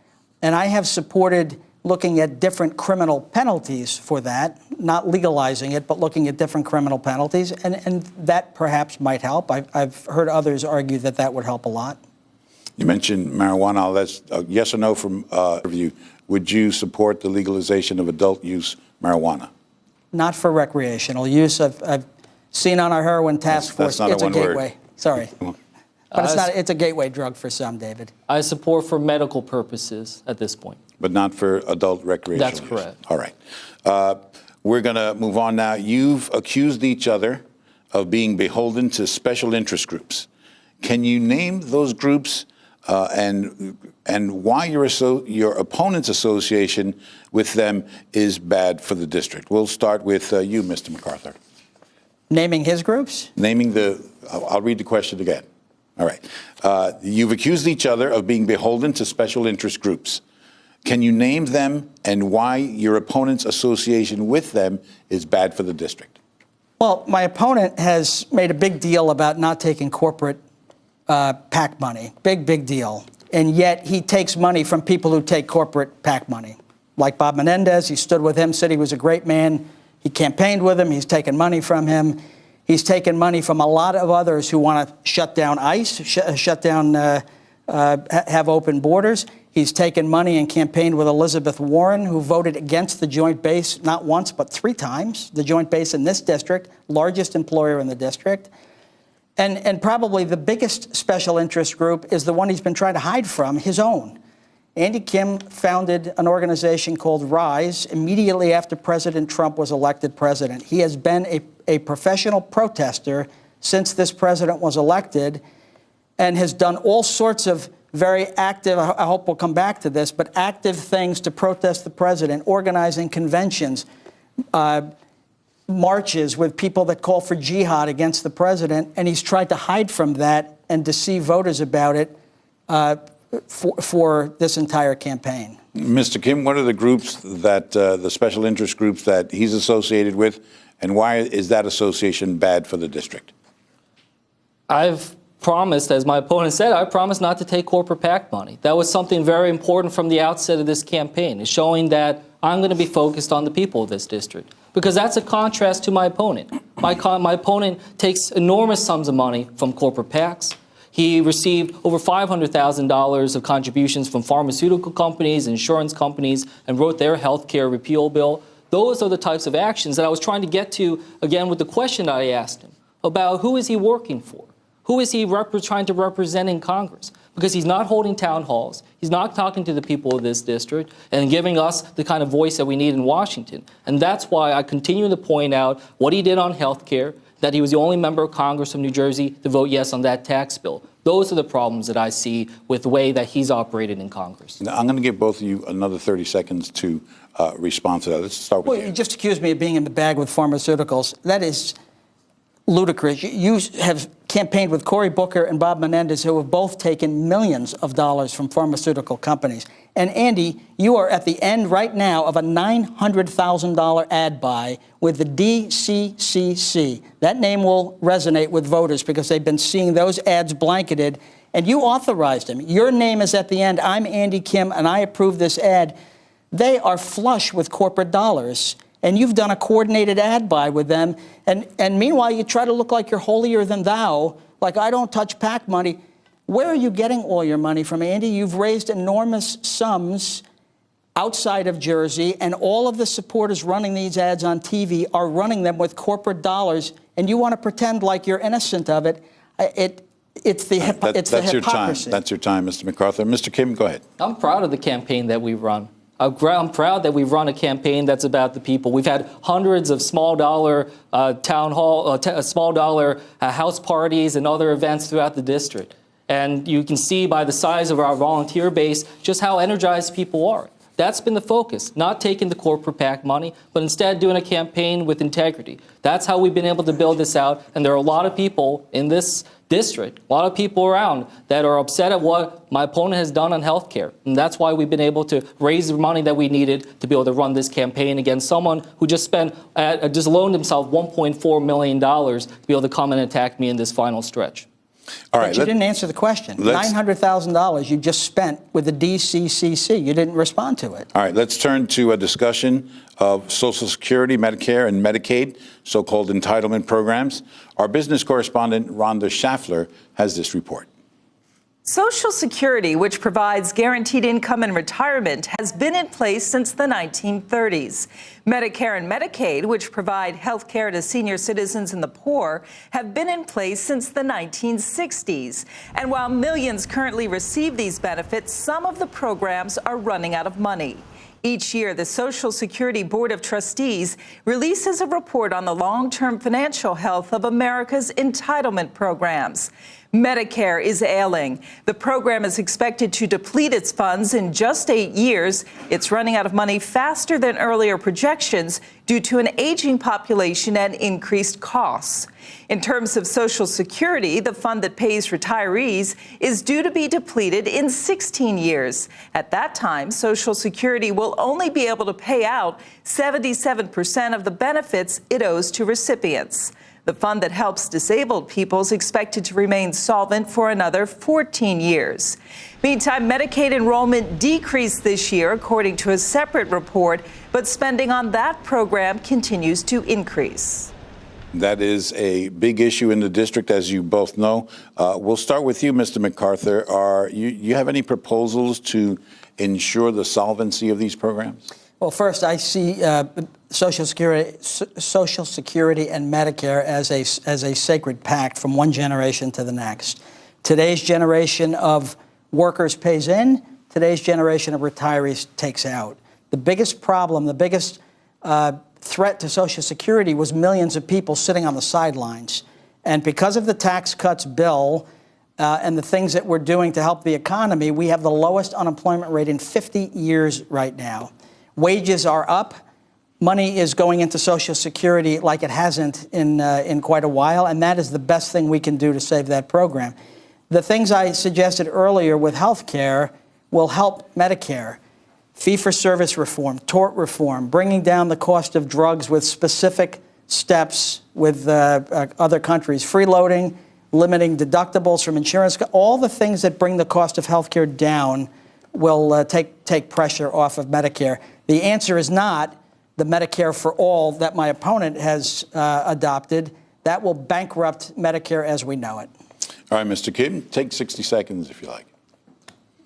And I have supported looking at different criminal penalties for that, not legalizing it, but looking at different criminal penalties. And that perhaps might help. I've heard others argue that that would help a lot. You mentioned marijuana. That's a yes or no from you. Would you support the legalization of adult use marijuana? Not for recreational use. I've seen on our heroin task force, it's a gateway. Word. Sorry. But it's a gateway drug for some, David. I support for medical purposes at this point. But not for adult recreational That's correct. Use. All right. We're going to move on now. You've accused each other of being beholden to special interest groups. Can you name those groups and why your opponent's association with them is bad for the district? We'll start with you, Mr. MacArthur. Naming his groups? Naming I'll read the question again. All right. You've accused each other of being beholden to special interest groups. Can you name them and why your opponent's association with them is bad for the district? Well, my opponent has made a big deal about not taking corporate PAC money. Big deal. And yet he takes money from people who take corporate PAC money. Like Bob Menendez, he stood with him, said he was a great man. He campaigned with him. He's taken money from him. He's taken money from a lot of others who want to shut down ICE, shut down, have open borders. He's taken money and campaigned with Elizabeth Warren, who voted against the Joint Base not once, but 3 times. The Joint Base in this district, largest employer in the district. And probably the biggest special interest group is the one he's been trying to hide from, his own. Andy Kim founded an organization called RISE immediately after President Trump was elected president. He has been a professional protester since this president was elected and has done all sorts of very active, I hope we'll come back to this, but active things to protest the president, organizing conventions, marches with people that call for jihad against the president, and he's tried to hide from that and deceive voters about it for this entire campaign. Mr. Kim, what are the groups that, the special interest groups that he's associated with, and why is that association bad for the district? I've promised, as my opponent said, I promised not to take corporate PAC money. That was something very important from the outset of this campaign, is showing that I'm going to be focused on the people of this district. Because that's a contrast to my opponent. My opponent takes enormous sums of money from corporate PACs. He received over $500,000 of contributions from pharmaceutical companies, insurance companies, and wrote their health care repeal bill. Those are the types of actions that I was trying to get to, again, with the question that I asked him about who is he working for? Who is he trying to represent in Congress? Because he's not holding town halls. He's not talking to the people of this district and giving us the kind of voice that we need in Washington. And that's why I continue to point out what he did on health care, that he was the only member of Congress from New Jersey to vote yes on that tax bill. Those are the problems that I see with the way that he's operated in Congress. Now, I'm going to give both of you another 30 seconds to respond to that. Let's start with you. You just accused me of being in the bag with pharmaceuticals. That is ludicrous. You have campaigned with Cory Booker and Bob Menendez, who have both taken millions of dollars from pharmaceutical companies. And Andy, you are at the end right now of a $900,000 ad buy with the DCCC. That name will resonate with voters because they've been seeing those ads blanketed, and you authorized them. Your name is at the end. I'm Andy Kim, and I approve this ad. They are flush with corporate dollars. And you've done a coordinated ad buy with them. And meanwhile, you try to look like you're holier than thou, like I don't touch PAC money. Where are you getting all your money from, Andy? You've raised enormous sums outside of Jersey, and all of the supporters running these ads on TV are running them with corporate dollars, and you want to pretend like you're innocent of it. It's the hypocrisy. That's your time, Mr. MacArthur. Mr. Kim, go ahead. I'm proud of the campaign that we run. I'm proud that we've run a campaign that's about the people. We've had hundreds of small dollar town hall, small dollar house parties and other events throughout the district. And you can see by the size of our volunteer base just how energized people are. That's been the focus, not taking the corporate PAC money, but instead doing a campaign with integrity. That's how we've been able to build this out. And there are a lot of people in this district, a lot of people around that are upset at what my opponent has done on health care. And that's why we've been able to raise the money that we needed to be able to run this campaign against someone who just just loaned himself $1.4 million to be able to come and attack me in this final stretch. All right, but you didn't answer the question. $900,000 you just spent with the DCCC. You didn't respond to it. All right, let's turn to a discussion of Social Security, Medicare, and Medicaid, so-called entitlement programs. Our business correspondent, Rhonda Schaffler, has this report. Social Security, which provides guaranteed income in retirement, has been in place since the 1930s. Medicare and Medicaid, which provide health care to senior citizens and the poor, have been in place since the 1960s. And while millions currently receive these benefits, some of the programs are running out of money. Each year, the Social Security Board of Trustees releases a report on the long-term financial health of America's entitlement programs. Medicare is ailing. The program is expected to deplete its funds in just 8 years. It's running out of money faster than earlier projections due to an aging population and increased costs. In terms of Social Security, the fund that pays retirees is due to be depleted in 16 years. At that time, Social Security will only be able to pay out 77% of the benefits it owes to recipients. The fund that helps disabled people is expected to remain solvent for another 14 years. Meantime, Medicaid enrollment decreased this year, according to a separate report, but spending on that program continues to increase. That is a big issue in the district, as you both know. We'll start with you, Mr. MacArthur. You have any proposals to ensure the solvency of these programs? Well, first, I see Social Security and Medicare as a sacred pact from one generation to the next. Today's generation of workers pays in. Today's generation of retirees takes out. The biggest problem, the biggest threat to Social Security was millions of people sitting on the sidelines. And because of the tax cuts bill and the things that we're doing to help the economy, we have the lowest unemployment rate in 50 years right now. Wages are up. Money is going into Social Security like it hasn't in quite a while, and that is the best thing we can do to save that program. The things I suggested earlier with health care will help Medicare. Fee-for-service reform, tort reform, bringing down the cost of drugs with specific steps with other countries, freeloading, limiting deductibles from insurance, all the things that bring the cost of health care down will take pressure off of Medicare. The answer is not the Medicare for all that my opponent has adopted. That will bankrupt Medicare as we know it. All right, Mr. Kim, take 60 seconds if you like.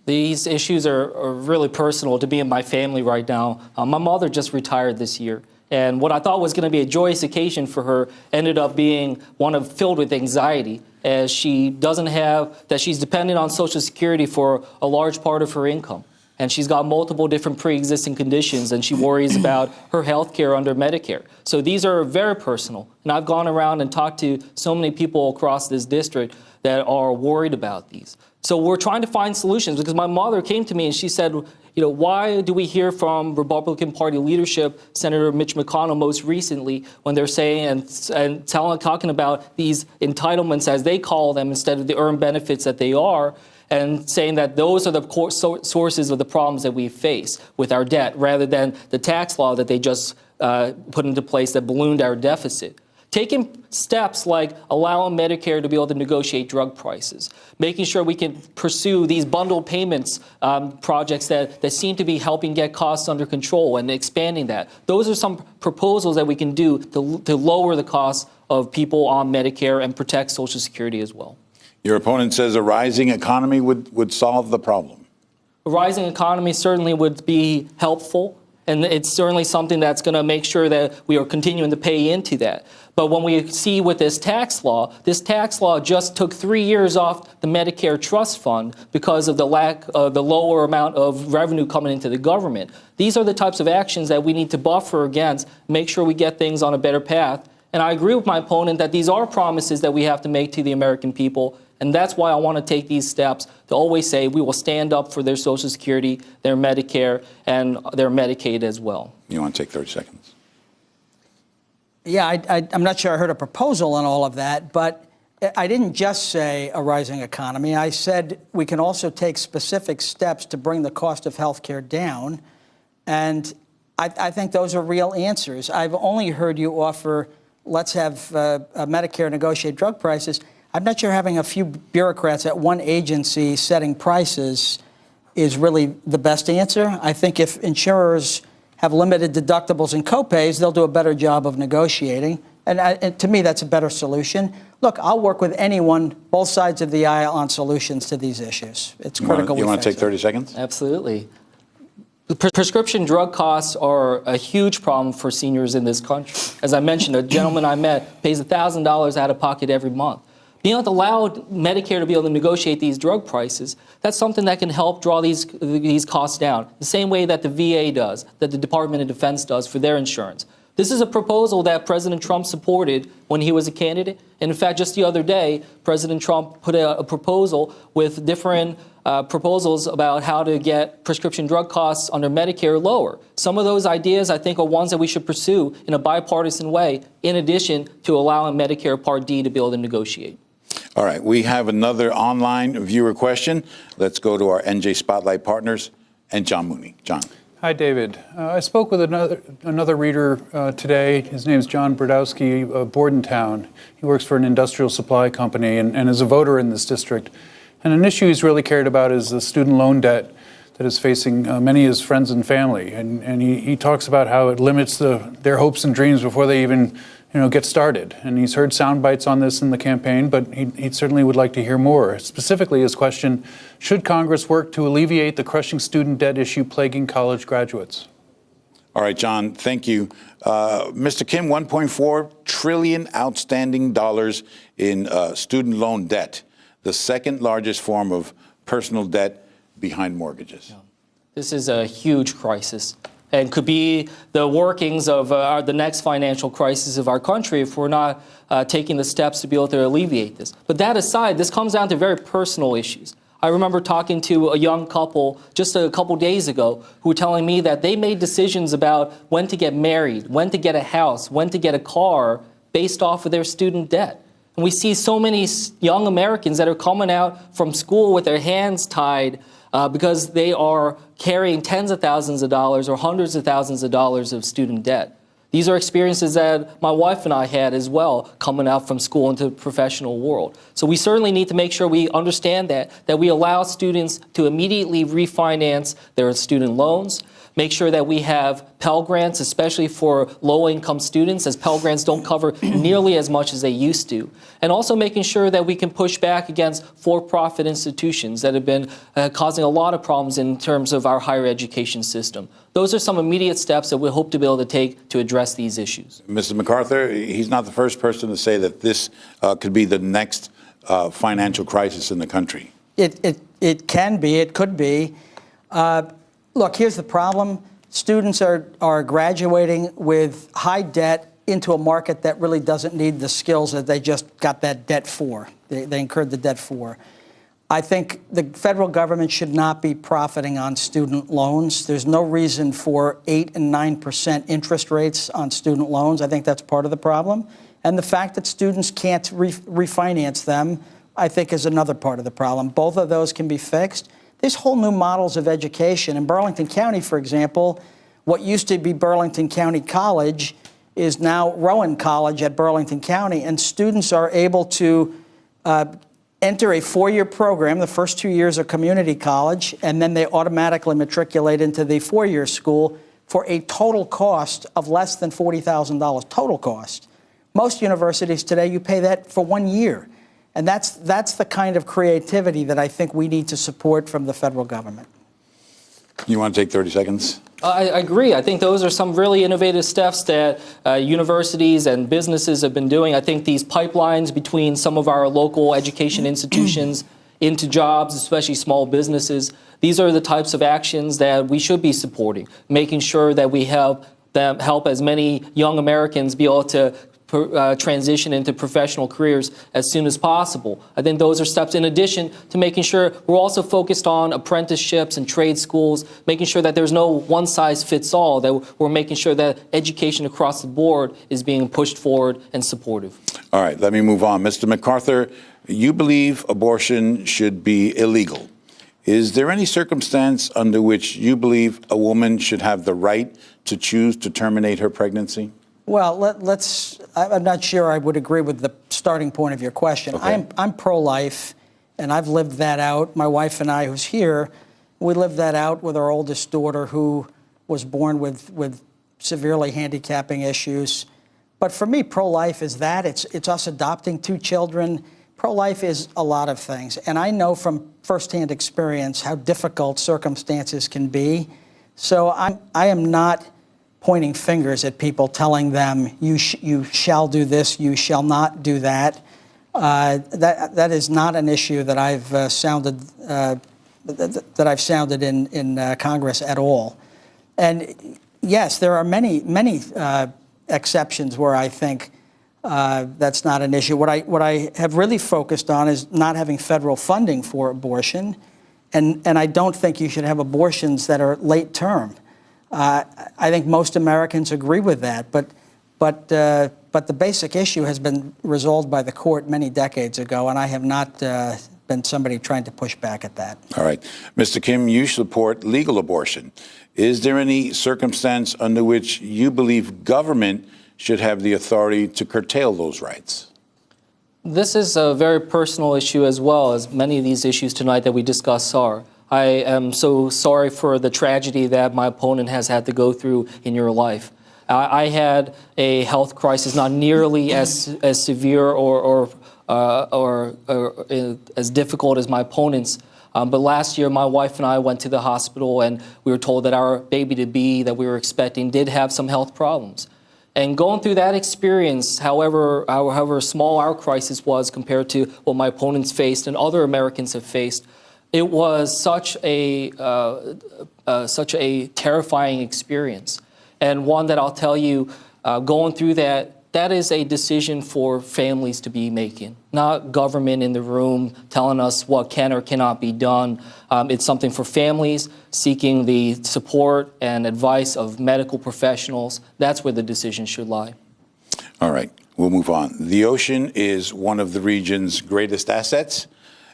These issues are really personal to me and my family right now. My mother just retired this year, and what I thought was going to be a joyous occasion for her ended up being one filled with anxiety, as she doesn't have, that she's dependent on Social Security for a large part of her income. And she's got multiple different pre-existing conditions, and she worries about her health care under Medicare. So these are very personal. And I've gone around and talked to so many people across this district that are worried about these. So we're trying to find solutions, because my mother came to me and she said, you know, why do we hear from Republican Party leadership, Senator Mitch McConnell most recently, when they're saying and talking about these entitlements, as they call them, instead of the earned benefits that they are, and saying that those are the sources of the problems that we face with our debt, rather than the tax law that they just put into place that ballooned our deficit. Taking steps like allowing Medicare to be able to negotiate drug prices, making sure we can pursue these bundled payments projects that seem to be helping get costs under control and expanding that. Those are some proposals that we can do to lower the costs of people on Medicare and protect Social Security as well. Your opponent says a rising economy would solve the problem. A rising economy certainly would be helpful, and it's certainly something that's going to make sure that we are continuing to pay into that. But when we see with this tax law just took 3 years off the Medicare trust fund because of the lower amount of revenue coming into the government. These are the types of actions that we need to buffer against, make sure we get things on a better path. And I agree with my opponent that these are promises that we have to make to the American people, And that's why I want to take these steps to always say we will stand up for their Social Security, their Medicare, and their Medicaid as well. You want to take 30 seconds? Yeah, I'm not sure I heard a proposal on all of that, but I didn't just say a rising economy. I said we can also take specific steps to bring the cost of health care down. And I think those are real answers. I've only heard you offer, let's have Medicare negotiate drug prices. I'm not sure having a few bureaucrats at one agency setting prices is really the best answer. I think if insurers have limited deductibles and copays, they'll do a better job of negotiating. And to me, that's a better solution. Look, I'll work with anyone, both sides of the aisle, on solutions to these issues. It's critical. You want to take 30 seconds? Absolutely. The prescription drug costs are a huge problem for seniors in this country. As I mentioned, a gentleman I met pays $1,000 out of pocket every month. Being able to allow Medicare to be able to negotiate these drug prices, that's something that can help draw these costs down, the same way that the VA does, that the Department of Defense does for their insurance. This is a proposal that President Trump supported when he was a candidate. And in fact, just the other day, President Trump put a proposal with different proposals about how to get prescription drug costs under Medicare lower. Some of those ideas, I think, are ones that we should pursue in a bipartisan way, in addition to allowing Medicare Part D to be able to negotiate. All right, we have another online viewer question. Let's go to our NJ Spotlight partners and John Mooney. John. Hi, David. I spoke with another reader today. His name is John Brodowski of Bordentown. He works for an industrial supply company and is a voter in this district. And an issue he's really cared about is the student loan debt that is facing many of his friends and family. And he talks about how it limits their hopes and dreams before they even get started. And he's heard sound bites on this in the campaign, but he certainly would like to hear more. Specifically, his question, should Congress work to alleviate the crushing student debt issue plaguing college graduates? All right, John, thank you. Mr. Kim, $1.4 trillion outstanding dollars in student loan debt, the second largest form of personal debt behind mortgages. This is a huge crisis, and could be the workings of the next financial crisis of our country if we're not taking the steps to be able to alleviate this. But that aside, this comes down to very personal issues. I remember talking to a young couple just a couple days ago who were telling me that they made decisions about when to get married, when to get a house, when to get a car based off of their student debt. And we see so many young Americans that are coming out from school with their hands tied because they are carrying tens of thousands of dollars or hundreds of thousands of dollars of student debt. These are experiences that my wife and I had as well coming out from school into the professional world. So we certainly need to make sure we understand that we allow students to immediately refinance their student loans, make sure that we have Pell Grants, especially for low-income students, as Pell Grants don't cover nearly as much as they used to. And also making sure that we can push back against for-profit institutions that have been causing a lot of problems in terms of our higher education system. Those are some immediate steps that we hope to be able to take to address these issues. Mr. MacArthur, he's not the first person to say that this could be the next financial crisis in the country. It can be. It could be. Look, here's the problem. Students are graduating with high debt into a market that really doesn't need the skills that they just got that debt for. They incurred the debt for. I think the federal government should not be profiting on student loans. There's no reason for 8% and 9% interest rates on student loans. I think that's part of the problem. And the fact that students can't refinance them, I think, is another part of the problem. Both of those can be fixed. There's whole new models of education. In Burlington County, for example, what used to be Burlington County College is now Rowan College at Burlington County, and students are able to enter a four-year program. The first 2 years are community college, and then they automatically matriculate into the four-year school for a total cost of less than $40,000, total cost. Most universities today, you pay that for 1 year. And that's the kind of creativity that I think we need to support from the federal government. You want to take 30 seconds? I agree. I think those are some really innovative steps that universities and businesses have been doing. I think these pipelines between some of our local education institutions into jobs, especially small businesses, these are the types of actions that we should be supporting, making sure that we help as many young Americans be able to transition into professional careers as soon as possible. I think those are steps in addition to making sure we're also focused on apprenticeships and trade schools, making sure that there's no one-size-fits-all, that we're making sure that education across the board is being pushed forward and supportive. All right, let me move on. Mr. MacArthur, you believe abortion should be illegal. Is there any circumstance under which you believe a woman should have the right to choose to terminate her pregnancy? Well, I'm not sure I would agree with the starting point of your question. Okay. I'm pro-life, and I've lived that out. My wife and I, who's here, we lived that out with our oldest daughter, who was born with severely handicapping issues. But for me, pro-life is that. It's us adopting 2 children. Pro-life is a lot of things. And I know from firsthand experience how difficult circumstances can be. So I am not pointing fingers at people, telling them you shall do this, you shall not do that. That is not an issue that I've sounded in Congress at all. And yes, there are many exceptions where I think that's not an issue. What I have really focused on is not having federal funding for abortion, and I don't think you should have abortions that are late term. I think most Americans agree with that, but the basic issue has been resolved by the court many decades ago, and I have not been somebody trying to push back at that. All right. Mr. Kim, you support legal abortion. Is there any circumstance under which you believe government should have the authority to curtail those rights? This is a very personal issue as well, as many of these issues tonight that we discuss are. I am so sorry for the tragedy that my opponent has had to go through in your life. I had a health crisis not nearly as severe or as difficult as my opponent's. But last year, my wife and I went to the hospital, and we were told that our baby-to-be that we were expecting did have some health problems. And going through that experience, however small our crisis was compared to what my opponents faced and other Americans have faced, it was such a terrifying experience. And one that I'll tell you, going through that is a decision for families to be making, not government in the room telling us what can or cannot be done. It's something for families seeking the support and advice of medical professionals. That's where the decision should lie. All right, we'll move on. The ocean is one of the region's greatest assets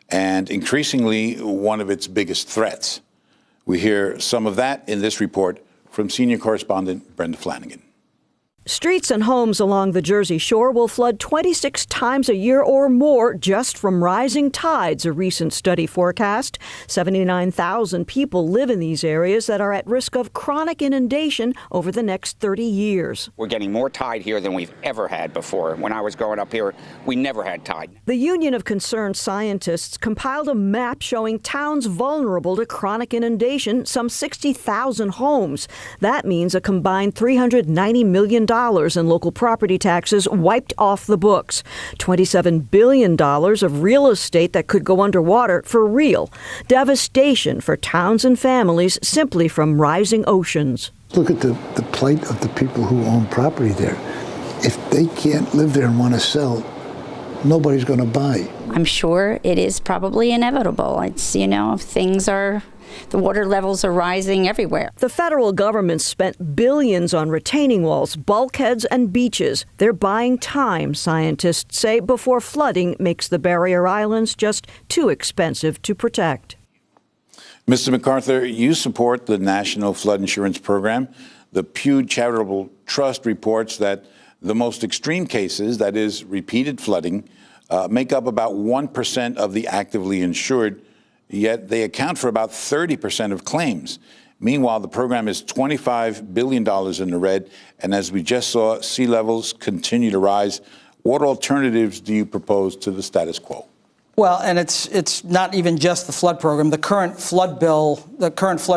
and increasingly one of its biggest threats. We hear some of that in this report from senior correspondent Brenda Flanagan. Streets and homes along the Jersey Shore will flood 26 times a year or more just from rising tides, a recent study forecast. 79,000 people live in these areas that are at risk of chronic inundation over the next 30 years. We're getting more tide here than we've ever had before. When I was growing up here, we never had tide. The Union of Concerned Scientists compiled a map showing towns vulnerable to inundation, some 60,000 homes. That means a combined $390 million in local property taxes wiped off the books. $27 billion of real estate that could go underwater for real. Devastation for towns and families simply from rising oceans. Look at the plight of the people who own property there. If they can't live there and want to sell, nobody's going to buy. I'm sure it is probably inevitable. It's, the water levels are rising everywhere. The federal government spent billions on retaining walls, bulkheads, and beaches. They're buying time, scientists say, before flooding makes the barrier islands just too expensive to protect. Mr. MacArthur, you support the National Flood Insurance Program. The Pew Charitable Trust reports that the most extreme cases, that is, repeated flooding, make up about 1% of the actively insured, yet they account for about 30% of claims. Meanwhile, the program is $25 billion in the red, and as we just saw, sea levels continue to rise. What alternatives do you propose to the status quo? Well, and it's not even just the flood program. The current flood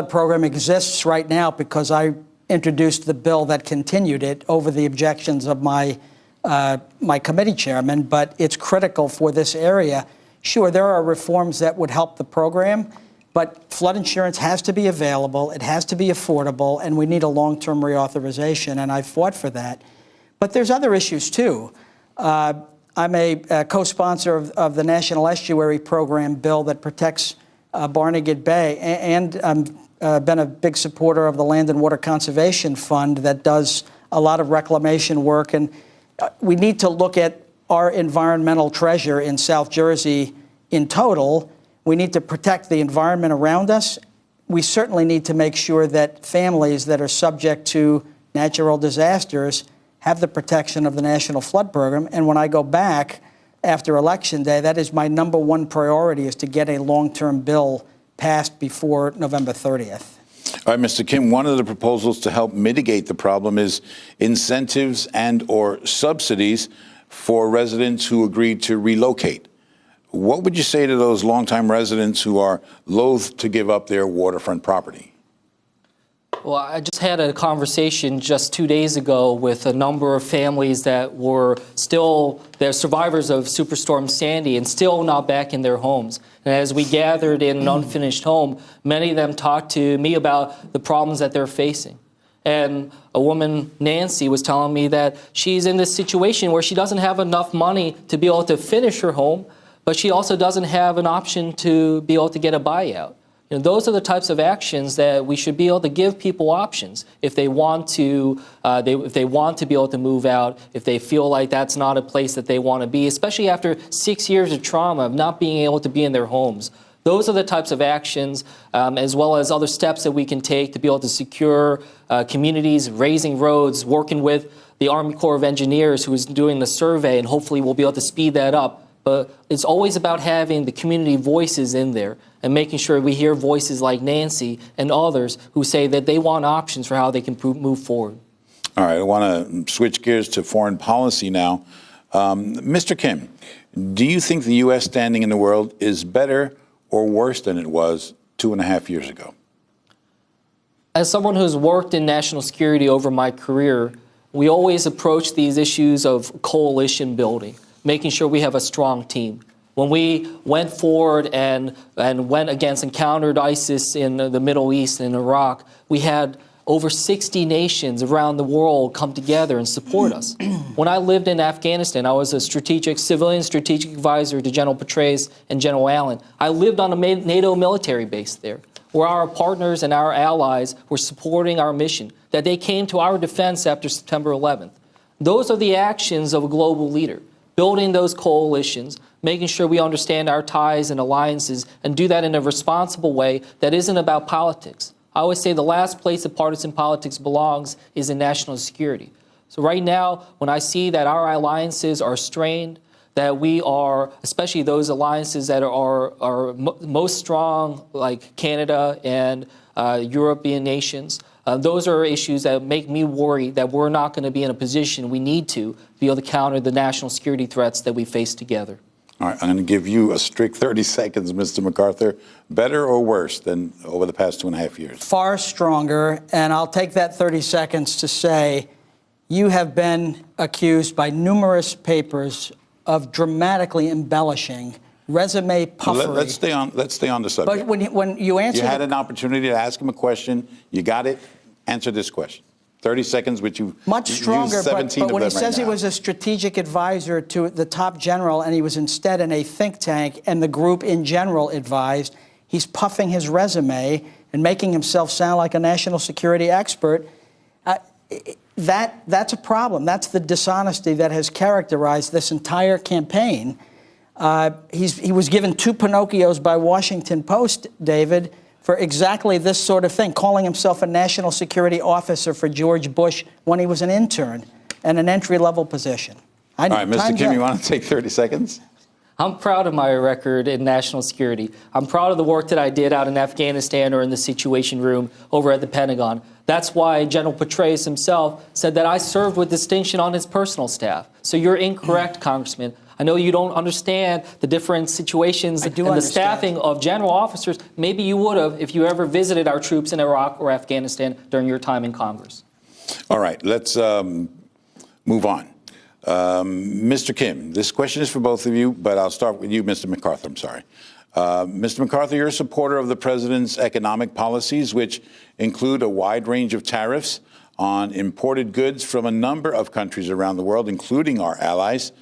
program exists right now because I introduced the bill that continued it over the objections of my committee chairman, but it's critical for this area. Sure, there are reforms that would help the program, but flood insurance has to be available, it has to be affordable, and we need a long-term reauthorization, and I fought for that. But there's other issues, too. I'm a co-sponsor of the National Estuary Program bill that protects Barnegat Bay, and I've been a big supporter of the Land and Water Conservation Fund that does a lot of reclamation work. And we need to look at our environmental treasure in South Jersey in total. We need to protect the environment around us. We certainly need to make sure that families that are subject to natural disasters have the protection of the National Flood Program. And when I go back after Election Day, that is my #1 priority, is to get a long-term bill passed before November 30th. All right, Mr. Kim, one of the proposals to help mitigate the problem is incentives and/or subsidies for residents who agreed to relocate. What would you say to those longtime residents who are loath to give up their waterfront property? Well, I just had a conversation just 2 days ago with a number of families that were still, they're survivors of Superstorm Sandy and still not back in their homes. And as we gathered in an unfinished home, many of them talked to me about the problems that they're facing. And a woman, Nancy, was telling me that she's in this situation where she doesn't have enough money to be able to finish her home, but she also doesn't have an option to be able to get a buyout. You know, those are the types of actions that we should be able to give people options if they want to. If they want to be able to move out, if they feel like that's not a place that they want to be, especially after 6 years of trauma of not being able to be in their homes. Those are the types of actions, as well as other steps that we can take to be able to secure communities, raising roads, working with the Army Corps of Engineers, who is doing the survey, and hopefully we'll be able to speed that up. But it's always about having the community voices in there and making sure we hear voices like Nancy and others who say that they want options for how they can move forward. All right, I want to switch gears to foreign policy now. Mr. Kim, do you think the U.S. standing in the world is better or worse than it was 2.5 years ago? As someone who's worked in national security over my career, we always approach these issues of coalition building, making sure we have a strong team. When we went forward and went against and countered ISIS in the Middle East and Iraq, we had over 60 nations around the world come together and support us. When I lived in Afghanistan, I was a civilian strategic advisor to General Petraeus and General Allen. I lived on a NATO military base there, where our partners and our allies were supporting our mission, that they came to our defense after September 11th. Those are the actions of a global leader, building those coalitions, making sure we understand our ties and alliances, and do that in a responsible way that isn't about politics. I always say the last place that partisan politics belongs is in national security. So right now, when I see that our alliances are strained, that we are, especially those alliances that are most strong, like Canada and European nations, those are issues that make me worry that we're not going to be in a position we need to be able to counter the national security threats that we face together. All right, I'm going to give you a strict 30 seconds, Mr. MacArthur. Better or worse than over the past 2.5 years? Far stronger, and I'll take that 30 seconds to say you have been accused by numerous papers of dramatically embellishing resume puffery. Let's stay on the subject. But when you answer, you had an opportunity to ask him a question. You got it. Answer this question. 30 seconds, which you much stronger. But when he says he was a strategic advisor to the top general, and he was instead in a think tank, and the group in general advised, he's puffing his resume and making himself sound like a national security expert. That's a problem. That's the dishonesty that has characterized this entire campaign. He was given 2 Pinocchios by Washington Post, David, for exactly this sort of thing, calling himself a national security officer for George Bush when he was an intern and an entry-level position. All right, Mr. Kim, you want to take 30 seconds? I'm proud of my record in national security. I'm proud of the work that I did out in Afghanistan or in the Situation Room over at the Pentagon. That's why General Petraeus himself said that I served with distinction on his personal staff. So you're incorrect, Congressman. I know you don't understand the different situations and the staffing of general officers. Maybe you would have if you ever visited our troops in Iraq or Afghanistan during your time in Congress. All right, let's move on. Mr. Kim, this question is for both of you, but I'll start with you, Mr. MacArthur. I'm sorry. Mr. MacArthur, you're a supporter of the president's economic policies, which include a wide range of tariffs on imported goods from a number of countries around the world, including our allies.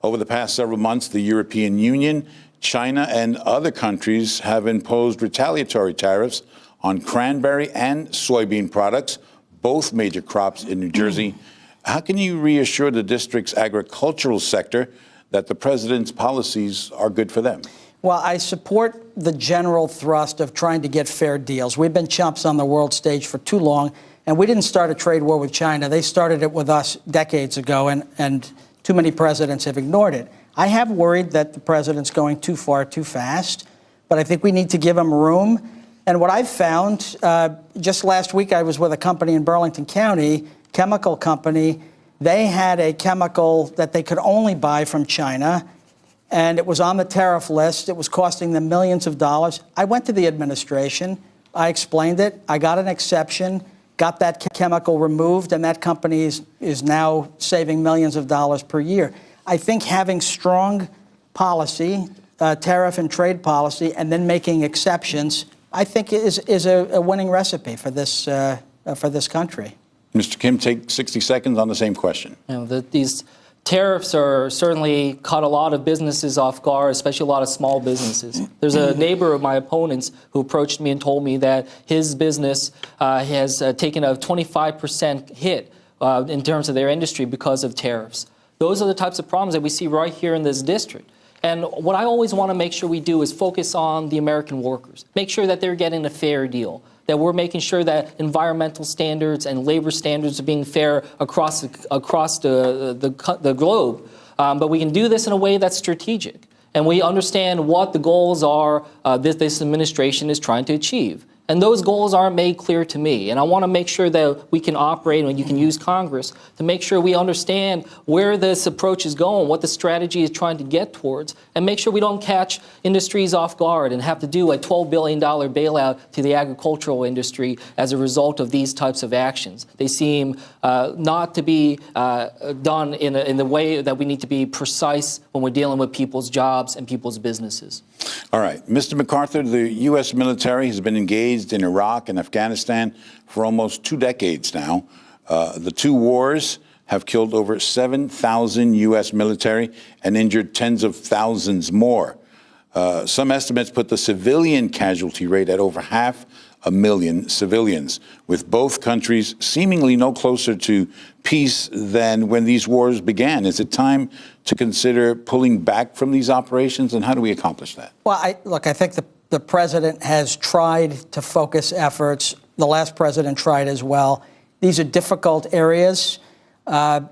Over the past several months, the European Union, China, and other countries have imposed retaliatory tariffs on cranberry and soybean products, both major crops in New Jersey. How can you reassure the district's agricultural sector that the president's policies are good for them? Well, I support the general thrust of trying to get fair deals. We've been chumps on the world stage for too long, and we didn't start a trade war with China. They started it with us decades ago, and too many presidents have ignored it. I have worried that the president's going too far, too fast, but I think we need to give him room. And what I've found, just last week I was with a company in Burlington County, chemical company. They had a chemical that they could only buy from China, and it was on the tariff list. It was costing them millions of dollars. I went to the administration. I explained it. I got an exception, got that chemical removed, and that company is now saving millions of dollars per year. I think having strong policy, tariff and trade policy, and then making exceptions, I think is a winning recipe for this country. Mr. Kim, take 60 seconds on the same question. These tariffs are certainly caught a lot of businesses off guard, especially a lot of small businesses. There's a neighbor of my opponent's who approached me and told me that his business has taken a 25% hit in terms of their industry because of tariffs. Those are the types of problems that we see right here in this district. And what I always want to make sure we do is focus on the American workers, make sure that they're getting a fair deal, that we're making sure that environmental standards and labor standards are being fair across the globe. But we can do this in a way that's strategic. And we understand what the goals are this administration is trying to achieve. And those goals aren't made clear to me. And I want to make sure that we can operate and you can use Congress to make sure we understand where this approach is going, what the strategy is trying to get towards, and make sure we don't catch industries off guard and have to do a $12 billion bailout to the agricultural industry as a result of these types of actions. They seem not to be done in the way that we need to be precise when we're dealing with people's jobs and people's businesses. All right. Mr. MacArthur, the U.S. military has been engaged in Iraq and Afghanistan for almost 2 decades now. The 2 wars have killed over 7,000 U.S. military and injured tens of thousands more. Some estimates put the civilian casualty rate at over 500,000 civilians, with both countries seemingly no closer to peace than when these wars began. Is it time to consider pulling back from these operations, and how do we accomplish that? Well, I think the president has tried to focus efforts. The last president tried as well. These are difficult areas. My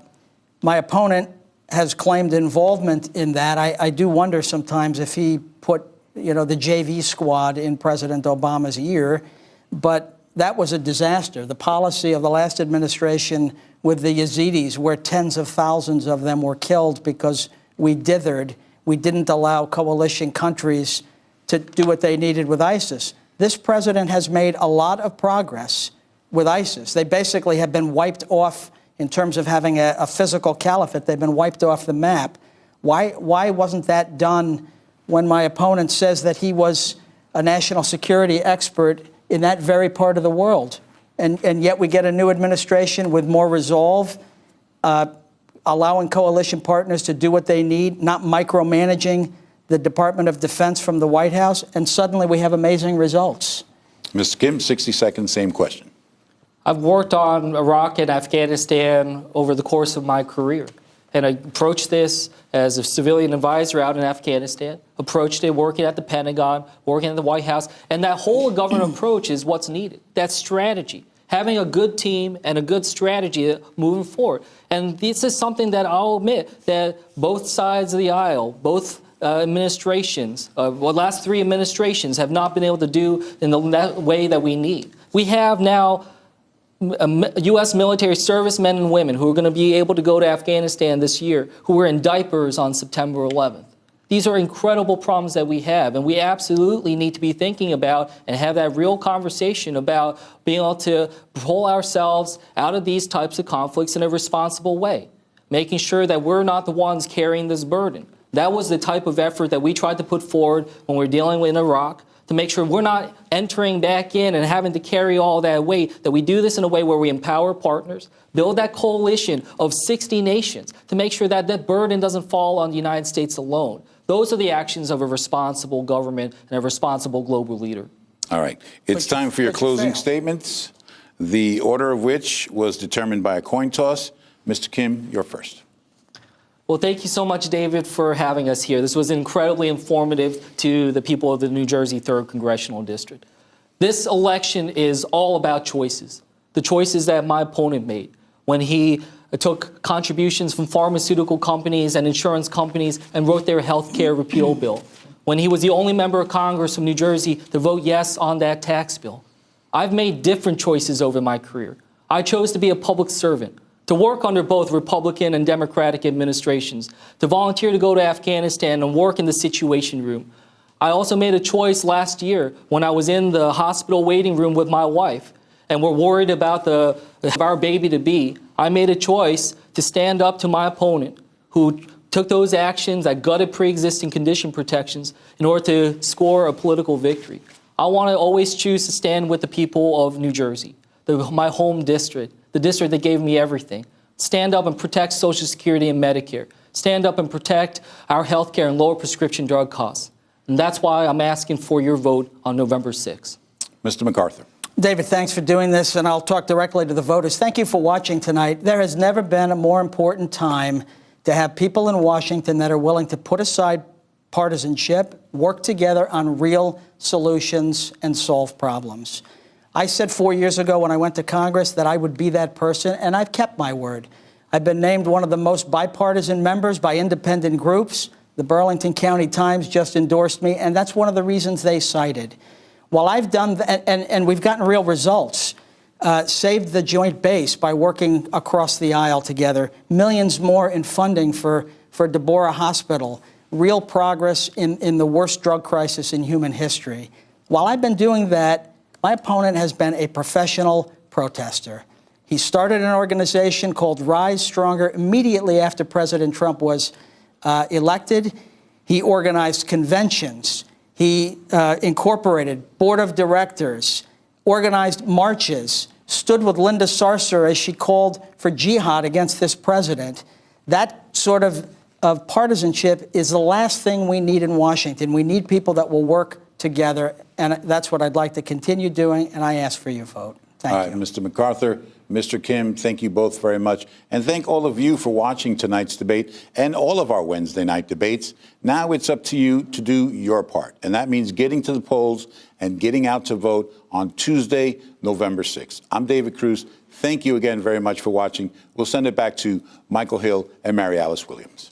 opponent has claimed involvement in that. I do wonder sometimes if he put, the JV squad in President Obama's ear, but that was a disaster. The policy of the last administration with the Yazidis, where tens of thousands of them were killed because we dithered. We didn't allow coalition countries to do what they needed with ISIS. This president has made a lot of progress with ISIS. They basically have been wiped off in terms of having a physical caliphate. They've been wiped off the map. Why wasn't that done when my opponent says that he was a national security expert in that very part of the world? And yet we get a new administration with more resolve, allowing coalition partners to do what they need, not micromanaging the Department of Defense from the White House, and suddenly we have amazing results. Mr. Kim, 60 seconds, same question. I've worked on Iraq and Afghanistan over the course of my career. And I approached this as a civilian advisor out in Afghanistan, approached it working at the Pentagon, working at the White House. And that whole government approach is what's needed. That strategy, having a good team and a good strategy moving forward. And this is something that I'll admit that both sides of the aisle, both administrations, the last 3 administrations have not been able to do in the way that we need. We have now U.S. military servicemen and women who are going to be able to go to Afghanistan this year, who were in diapers on September 11th. These are incredible problems that we have, and we absolutely need to be thinking about and have that real conversation about being able to pull ourselves out of these types of conflicts in a responsible way, making sure that we're not the ones carrying this burden, That was the type of effort that we tried to put forward when we were dealing with Iraq, to make sure we're not entering back in and having to carry all that weight, that we do this in a way where we empower partners, build that coalition of 60 nations to make sure that that burden doesn't fall on the United States alone. Those are the actions of a responsible government and a responsible global leader. All right. It's time for your closing statements, the order of which was determined by a coin toss. Mr. Kim, you're first. Well, thank you so much, David, for having us here. This was incredibly informative to the people of the New Jersey 3rd Congressional District. This election is all about choices, the choices that my opponent made when he took contributions from pharmaceutical companies and insurance companies and wrote their health care repeal bill, when he was the only member of Congress from New Jersey to vote yes on that tax bill. I've made different choices over my career. I chose to be a public servant, to work under both Republican and Democratic administrations, to volunteer to go to Afghanistan and work in the Situation Room. I also made a choice last year when I was in the hospital waiting room with my wife and we're worried about our baby-to-be. I made a choice to stand up to my opponent who took those actions that gutted pre-existing condition protections in order to score a political victory. I want to always choose to stand with the people of New Jersey, my home district, the district that gave me everything. Stand up and protect Social Security and Medicare. Stand up and protect our health care and lower prescription drug costs. And that's why I'm asking for your vote on November 6th. Mr. MacArthur. David, thanks for doing this, and I'll talk directly to the voters. Thank you for watching tonight. There has never been a more important time to have people in Washington that are willing to put aside partisanship, work together on real solutions, and solve problems. I said 4 years ago when I went to Congress that I would be that person, and I've kept my word. I've been named one of the most bipartisan members by independent groups. The Burlington County Times just endorsed me, and that's one of the reasons they cited. While I've done that, and we've gotten real results, saved the joint base by working across the aisle together, millions more in funding for Deborah Hospital, real progress in the worst drug crisis in human history. While I've been doing that, my opponent has been a professional protester. He started an organization called Rise Stronger immediately after President Trump was elected. He organized conventions. He incorporated board of directors, organized marches, stood with Linda Sarsour as she called for jihad against this president. That sort of partisanship is the last thing we need in Washington. We need people that will work together, and that's what I'd like to continue doing, and I ask for your vote. Thank you. Mr. MacArthur, Mr. Kim, thank you both very much. And thank all of you for watching tonight's debate and all of our Wednesday night debates. Now it's up to you to do your part, and that means getting to the polls and getting out to vote on Tuesday, November 6th. I'm David Cruz. Thank you again very much for watching. We'll send it back to Michael Hill and Mary Alice Williams.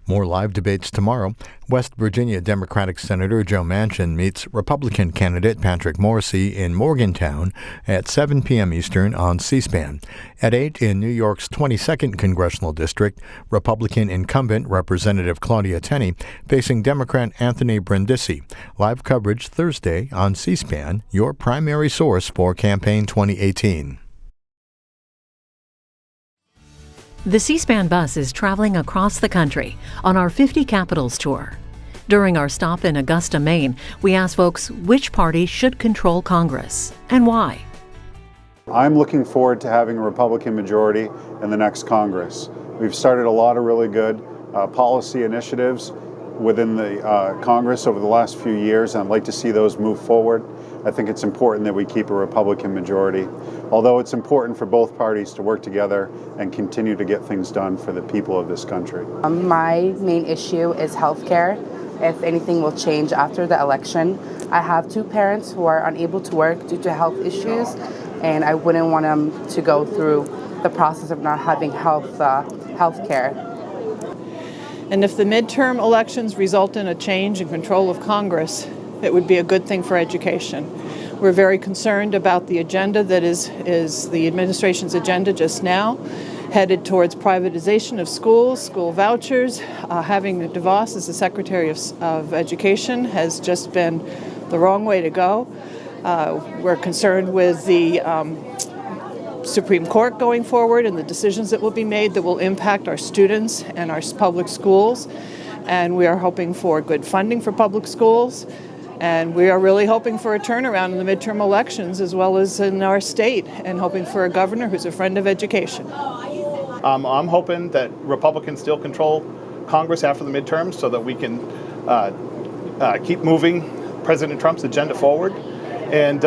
More live debates tomorrow. West Virginia Democratic Senator Joe Manchin meets Republican candidate Patrick Morrisey in Morgantown at 7 p.m. Eastern on C-SPAN. At 8 in New York's 22nd Congressional District, Republican incumbent Representative Claudia Tenney facing Democrat Anthony Brindisi. Live coverage Thursday on C-SPAN, your primary source for campaign 2018. The C-SPAN bus is traveling across the country on our 50 Capitals tour. During our stop in Augusta, Maine, we asked folks which party should control Congress and why. I'm looking forward to having a Republican majority in the next Congress. We've started a lot of really good policy initiatives within the Congress over the last few years, and I'd like to see those move forward. I think it's important that we keep a Republican majority, although it's important for both parties to work together and continue to get things done for the people of this country. My main issue is health care. If anything will change after the election. I have two parents who are unable to work due to health issues, and I wouldn't want them to go through the process of not having health care. And if the midterm elections result in a change in control of Congress, it would be a good thing for education. We're very concerned about the agenda that is the administration's agenda just now, headed towards privatization of schools, school vouchers. Having DeVos as the Secretary of Education has just been the wrong way to go. We're concerned with the Supreme Court going forward and the decisions that will be made that will impact our students and our public schools. And we are hoping for good funding for public schools. And we are really hoping for a turnaround in the midterm elections as well as in our state, and hoping for a governor who's a friend of education. I'm hoping that Republicans still control Congress after the midterms so that we can keep moving President Trump's agenda forward. And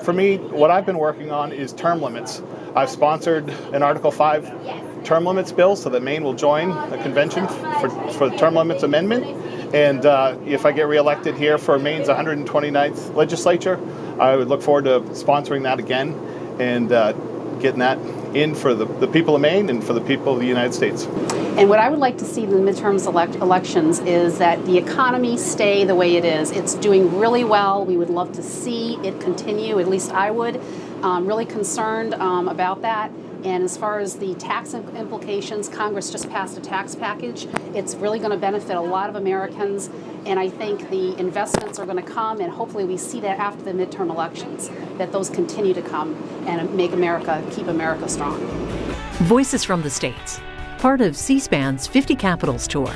for me, what I've been working on is term limits. I've sponsored an Article 5 term limits bill so that Maine will join a convention for the term limits amendment. And if I get reelected here for Maine's 129th legislature, I would look forward to sponsoring that again and getting that in for the people of Maine and for the people of the United States. And what I would like to see in the midterms elections is that the economy stay the way it is. It's doing really well. We would love to see it continue, at least I would. Really concerned about that. And as far as the tax implications, Congress just passed a tax package. It's really going to benefit a lot of Americans. And I think the investments are going to come, and hopefully we see that after the midterm elections, that those continue to come and make America, keep America strong. Voices from the States, part of C-SPAN's 50 Capitals Tour.